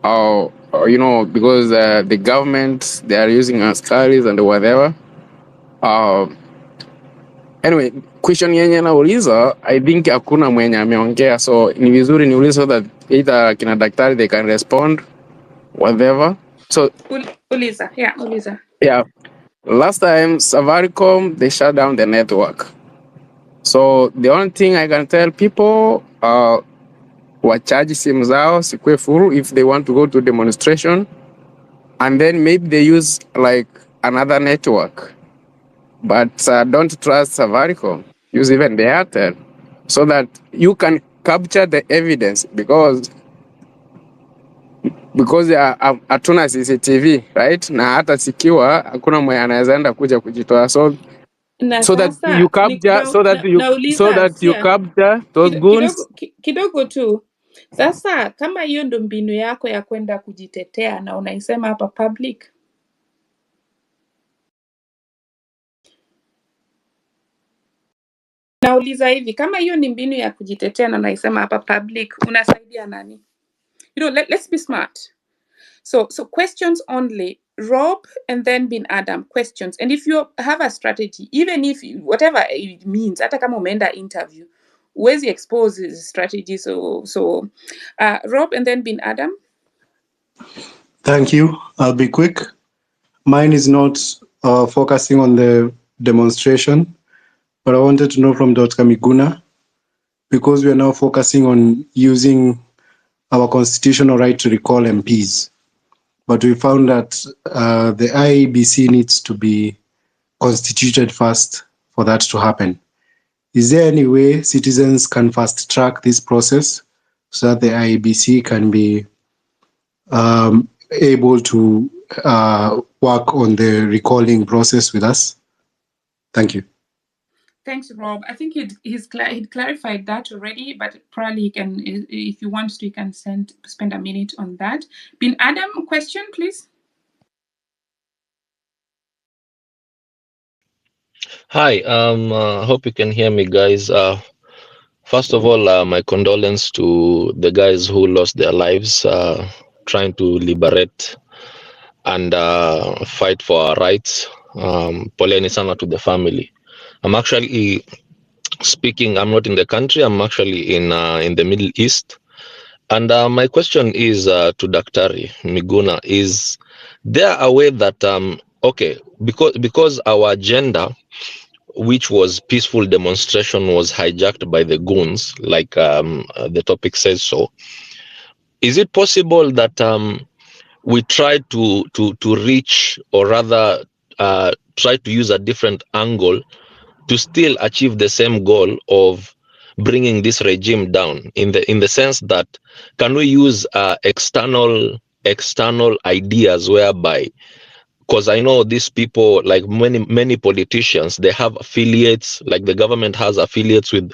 because the government they are using askaris and whatever. Anyway, question yenye nauliza, I think hakuna mwenye ameongea, so ni vizuri niulize so that either kina daktari they can respond whatever. So Uliza. Yeah. Last time Safaricom they shut down the network. So the only thing I can tell people wacharge simu zao sikwe full if they want to go to demonstration, and then maybe they use like another network. But don't trust Safaricom. Use even the Airtel, so that you can capture the evidence because hatuna CCTV, right? Na hata sikiwa hakuna mwenye anaweza enda kuja kujitoa, so that you capture those goons. Kidogo tu. Sasa kama hiyo ndo mbinu yako ya kwenda kujitetea na unaisema hapa public, nauliza hivi, kama hiyo ni mbinu ya kujitetea na unaisema hapa public, unasaidia nani? Let's be smart. So questions only. Rob and then Bin Adam, questions. And if you have a strategy, even if whatever it means, hata kama umeenda interview, huwezi expose his strategy. So Rob and then Bin Adam. Thank you. I'll be quick. Mine is not focusing on the demonstration. but I wanted to know from Dr. Miguna, because we are now focusing on using our constitutional right to recall MPs. But we found that the IEBC needs to be constituted first for that to happen. Is there any way citizens can fast track this process so that the IEBC can be able to work on the recalling process with us? Thank you. Thanks, Rob. I think he'd clarified that already, but probably he can, if you want to, you can spend a minute on that. Bin Adam, question, please. Hi, hope you can hear me, guys. First of all, my condolence to the guys who lost their lives trying to liberate and fight for our rights. Poleni sana to the family. I'm actually speaking, I'm not in the country, I'm actually in the Middle East. And my question is to Daktari Miguna, is there a way that, okay, because our agenda, which was peaceful demonstration, was hijacked by the goons, like the topic says so. Is it possible that we try to reach, or rather try to use a different angle to still achieve the same goal of bringing this regime down, in the sense that, can we use external ideas whereby, because I know these people, like many politicians, they have affiliates, like the government has affiliates with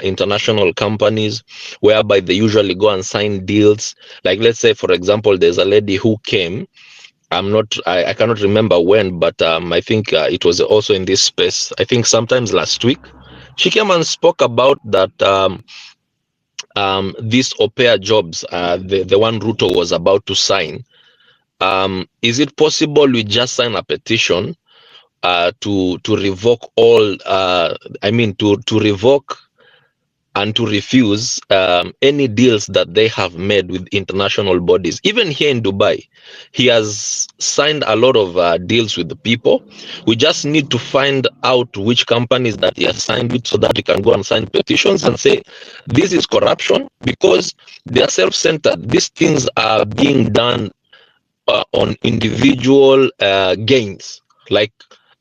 international companies, whereby they usually go and sign deals. Like, let's say, for example, there's a lady who came, I cannot remember when, but I think it was also in this space, I think sometimes last week. She came and spoke about that these au pair jobs, the one Ruto was about to sign. Is it possible we just sign a petition to revoke all, to revoke and to refuse any deals that they have made with international bodies? Even here in Dubai, he has signed a lot of deals with the people. We just need to find out which companies that he has signed with, so that we can go and sign petitions and say, this is corruption, because they are self-centered. These things are being done on individual gains, like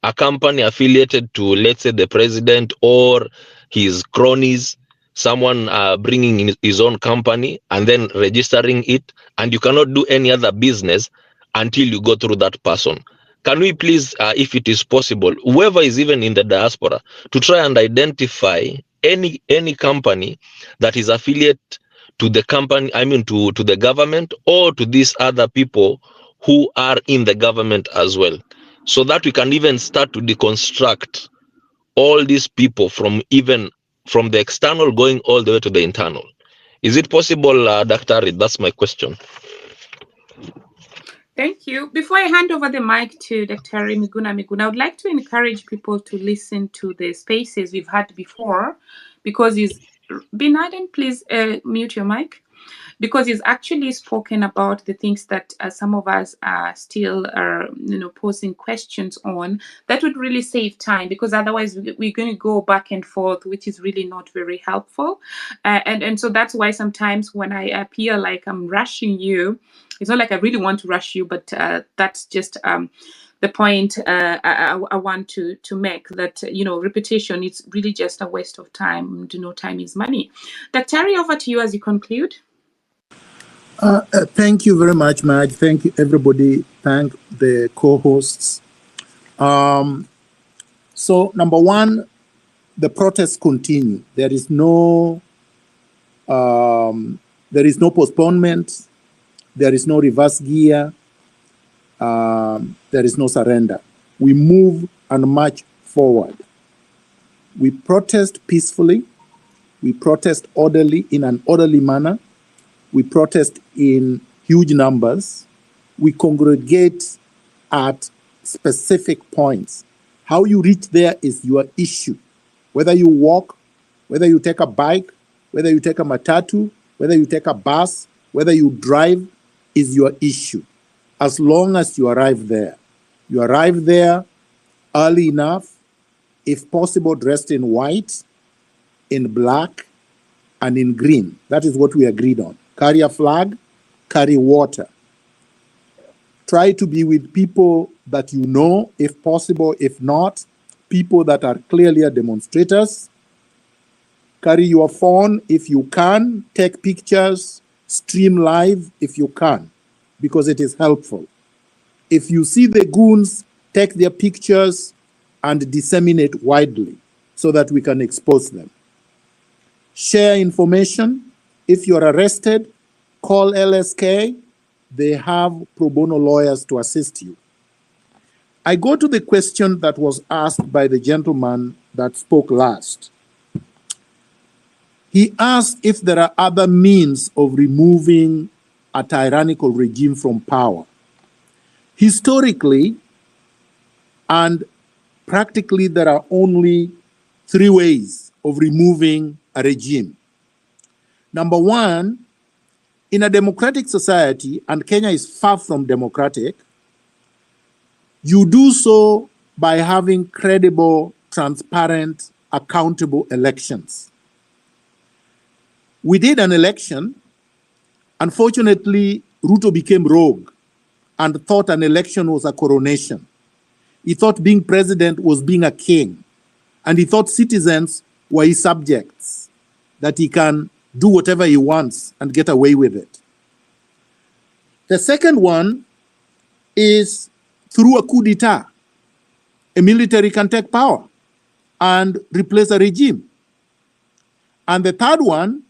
a company affiliated to, let's say, the president or his cronies, someone bringing in his own company and then registering it, and you cannot do any other business until you go through that person. Can we please, if it is possible, whoever is even in the diaspora, to try and identify any company that is affiliate to the company, to the government, or to these other people who are in the government as well, so that we can even start to deconstruct all these people from the external going all the way to the internal. Is it possible, Dr. That's my question. Thank you. Before I hand over the mic to Dr. Miguna, I would like to encourage people to listen to the spaces we've had before, because Bin Laden, please mute your mic. Because he's actually spoken about the things that some of us are still posing questions on, that would really save time, because otherwise we're going to go back and forth, which is really not very helpful. And so that's why sometimes when I appear like I'm rushing you, it's not like I really want to rush you, but that's just the point I want to make, that repetition, it's really just a waste of time. Time is money. Dr. over to you as you conclude. Thank you very much, Maj. Thank you, everybody. Thank the co-hosts. So, number one, the protests continue. There is no postponement. There is no reverse gear. There is no surrender. We move and march forward. We protest peacefully. We protest orderly, in an orderly manner. We protest in huge numbers. We congregate at specific points. How you reach there is your issue. Whether you walk, whether you take a bike, whether you take a matatu, whether you take a bus, whether you drive, is your issue. As long as you arrive there. You arrive there early enough, if possible, dressed in white, in black, and in green. That is what we agreed on. Carry a flag, carry water. Try to be with people that you know, if possible. If not, people that are clearly demonstrators. Carry your phone if you can. Take pictures. Stream live if you can, because it is helpful. If you see the goons, take their pictures and disseminate widely so that we can expose them. Share information. If you're arrested, call LSK. They have pro bono lawyers to assist you. I go to the question that was asked by the gentleman that spoke last. He asked if there are other means of removing a tyrannical regime from power. Historically and practically, there are only 3 ways of removing a regime. Number one, in a democratic society, and Kenya is far from democratic, you do so by having credible, transparent, accountable elections. We did an election. Unfortunately, Ruto became rogue and thought an election was a coronation. He thought being president was being a king. And he thought citizens were his subjects, that he can do whatever he wants and get away with it. The second one is through a coup d'etat. A military can take power and replace a regime. And the third one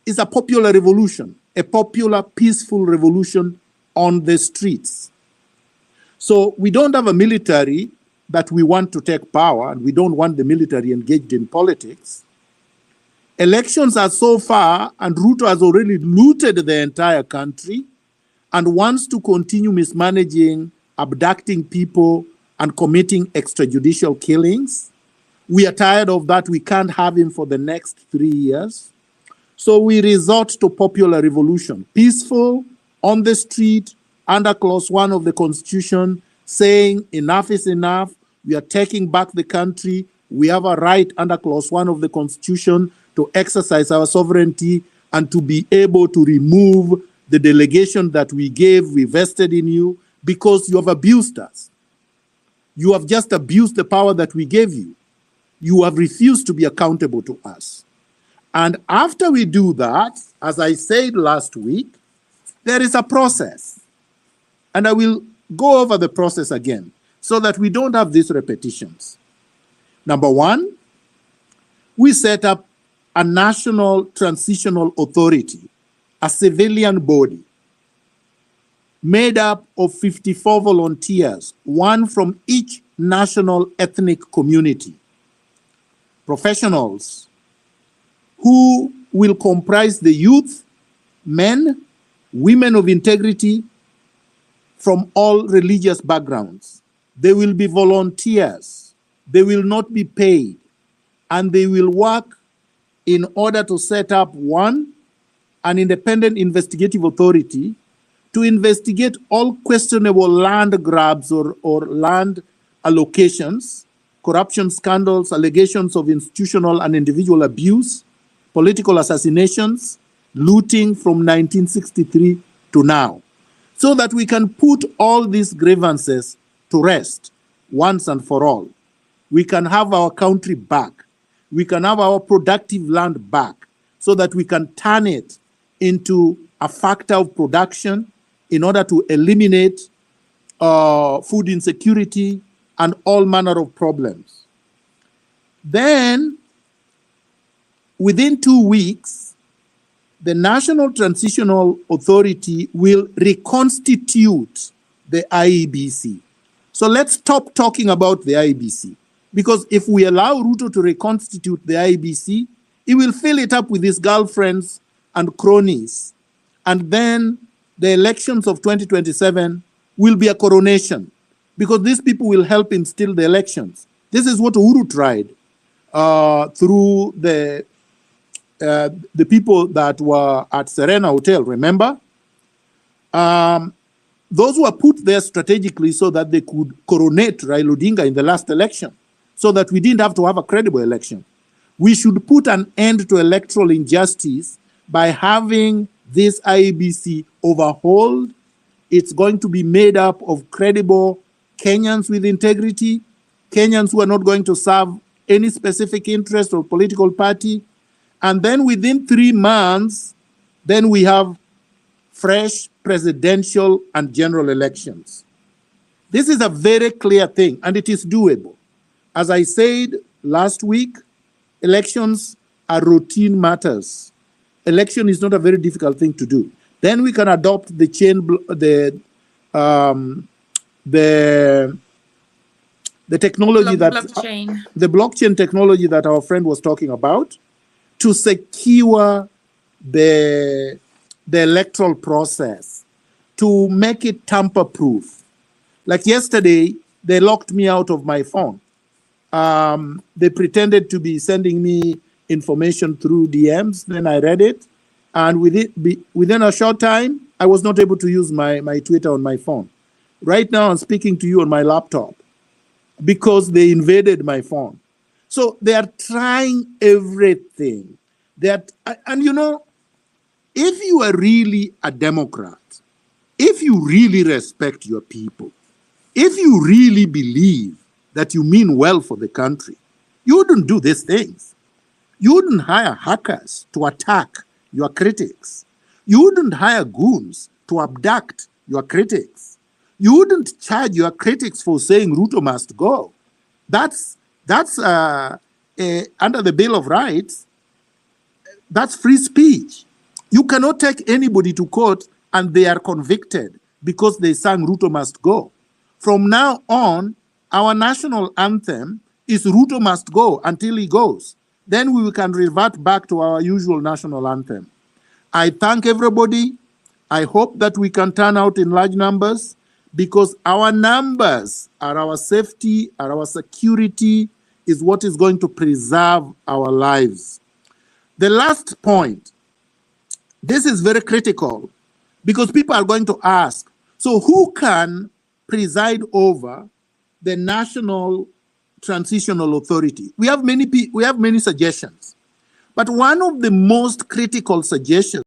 is a popular revolution, a popular, peaceful revolution on the streets. So we don't have a military that we want to take power, and we don't want the military engaged in politics. Elections are so far, and Ruto has already looted the entire country and wants to continue mismanaging, abducting people, and committing extrajudicial killings. We are tired of that. We can't have him for the next 3 years. So we resort to popular revolution, peaceful, on the street, under clause 1 of the Constitution, saying enough is enough. We are taking back the country. We have a right under clause 1 of the Constitution to exercise our sovereignty and to be able to remove the delegation that we gave, we vested in you, because you have abused us. You have just abused the power that we gave you. You have refused to be accountable to us. And after we do that, as I said last week, there is a process. And I will go over the process again so that we don't have these repetitions. Number one, we set up a national transitional authority, a civilian body made up of 54 volunteers, 1 from each national ethnic community, professionals who will comprise the youth, men, women of integrity from all religious backgrounds. They will be volunteers. They will not be paid. And they will work in order to set up, 1, an independent investigative authority to investigate all questionable land grabs or land allocations, corruption scandals, allegations of institutional and individual abuse, political assassinations, looting from 1963 to now, so that we can put all these grievances to rest once and for all. We can have our country back. We can have our productive land back so that we can turn it into a factor of production in order to eliminate food insecurity and all manner of problems. Then, within 2 weeks, the National Transitional Authority will reconstitute the IEBC. So let's stop talking about the IEBC, because if we allow Ruto to reconstitute the IEBC, he will fill it up with his girlfriends and cronies. And then the elections of 2027 will be a coronation, because these people will him steal the elections. This is what Uhuru tried through the people that were at Serena Hotel, remember? Those were put there strategically so that they could coronate Raila Odinga in the last election. so that we didn't have to have a credible election. We should put an end to electoral injustice by having this IEBC overhauled. It's going to be made up of credible Kenyans with integrity, Kenyans who are not going to serve any specific interest or political party. And then within 3 months, then we have fresh presidential and general elections. This is a very clear thing, and it is doable. As I said last week, elections are routine matters. Election is not a very difficult thing to do. Then we can adopt the technology the blockchain technology that our friend was talking about to secure the electoral process, to make it tamper-proof. Like yesterday, they locked me out of my phone. They pretended to be sending me information through DMs. Then I read it. And within a short time, I was not able to use my Twitter on my phone. Right now, I'm speaking to you on my laptop because they invaded my phone. So they are trying everything. And you know, if you are really a Democrat, if you really respect your people, if you really believe that you mean well for the country, you wouldn't do these things. You wouldn't hire hackers to attack your critics. You wouldn't hire goons to abduct your critics. You wouldn't charge your critics for saying Ruto must go. That's under the Bill of Rights. That's free speech. You cannot take anybody to court and they are convicted because they sang Ruto must go. From now on, our national anthem is Ruto must go until he goes. Then we can revert back to our usual national anthem. I thank everybody. I hope that we can turn out in large numbers because our numbers are our safety, are our security, is what is going to preserve our lives. The last point, this is very critical because people are going to ask, so who can preside over the National Transitional Authority? We have many suggestions, but one of the most critical suggestions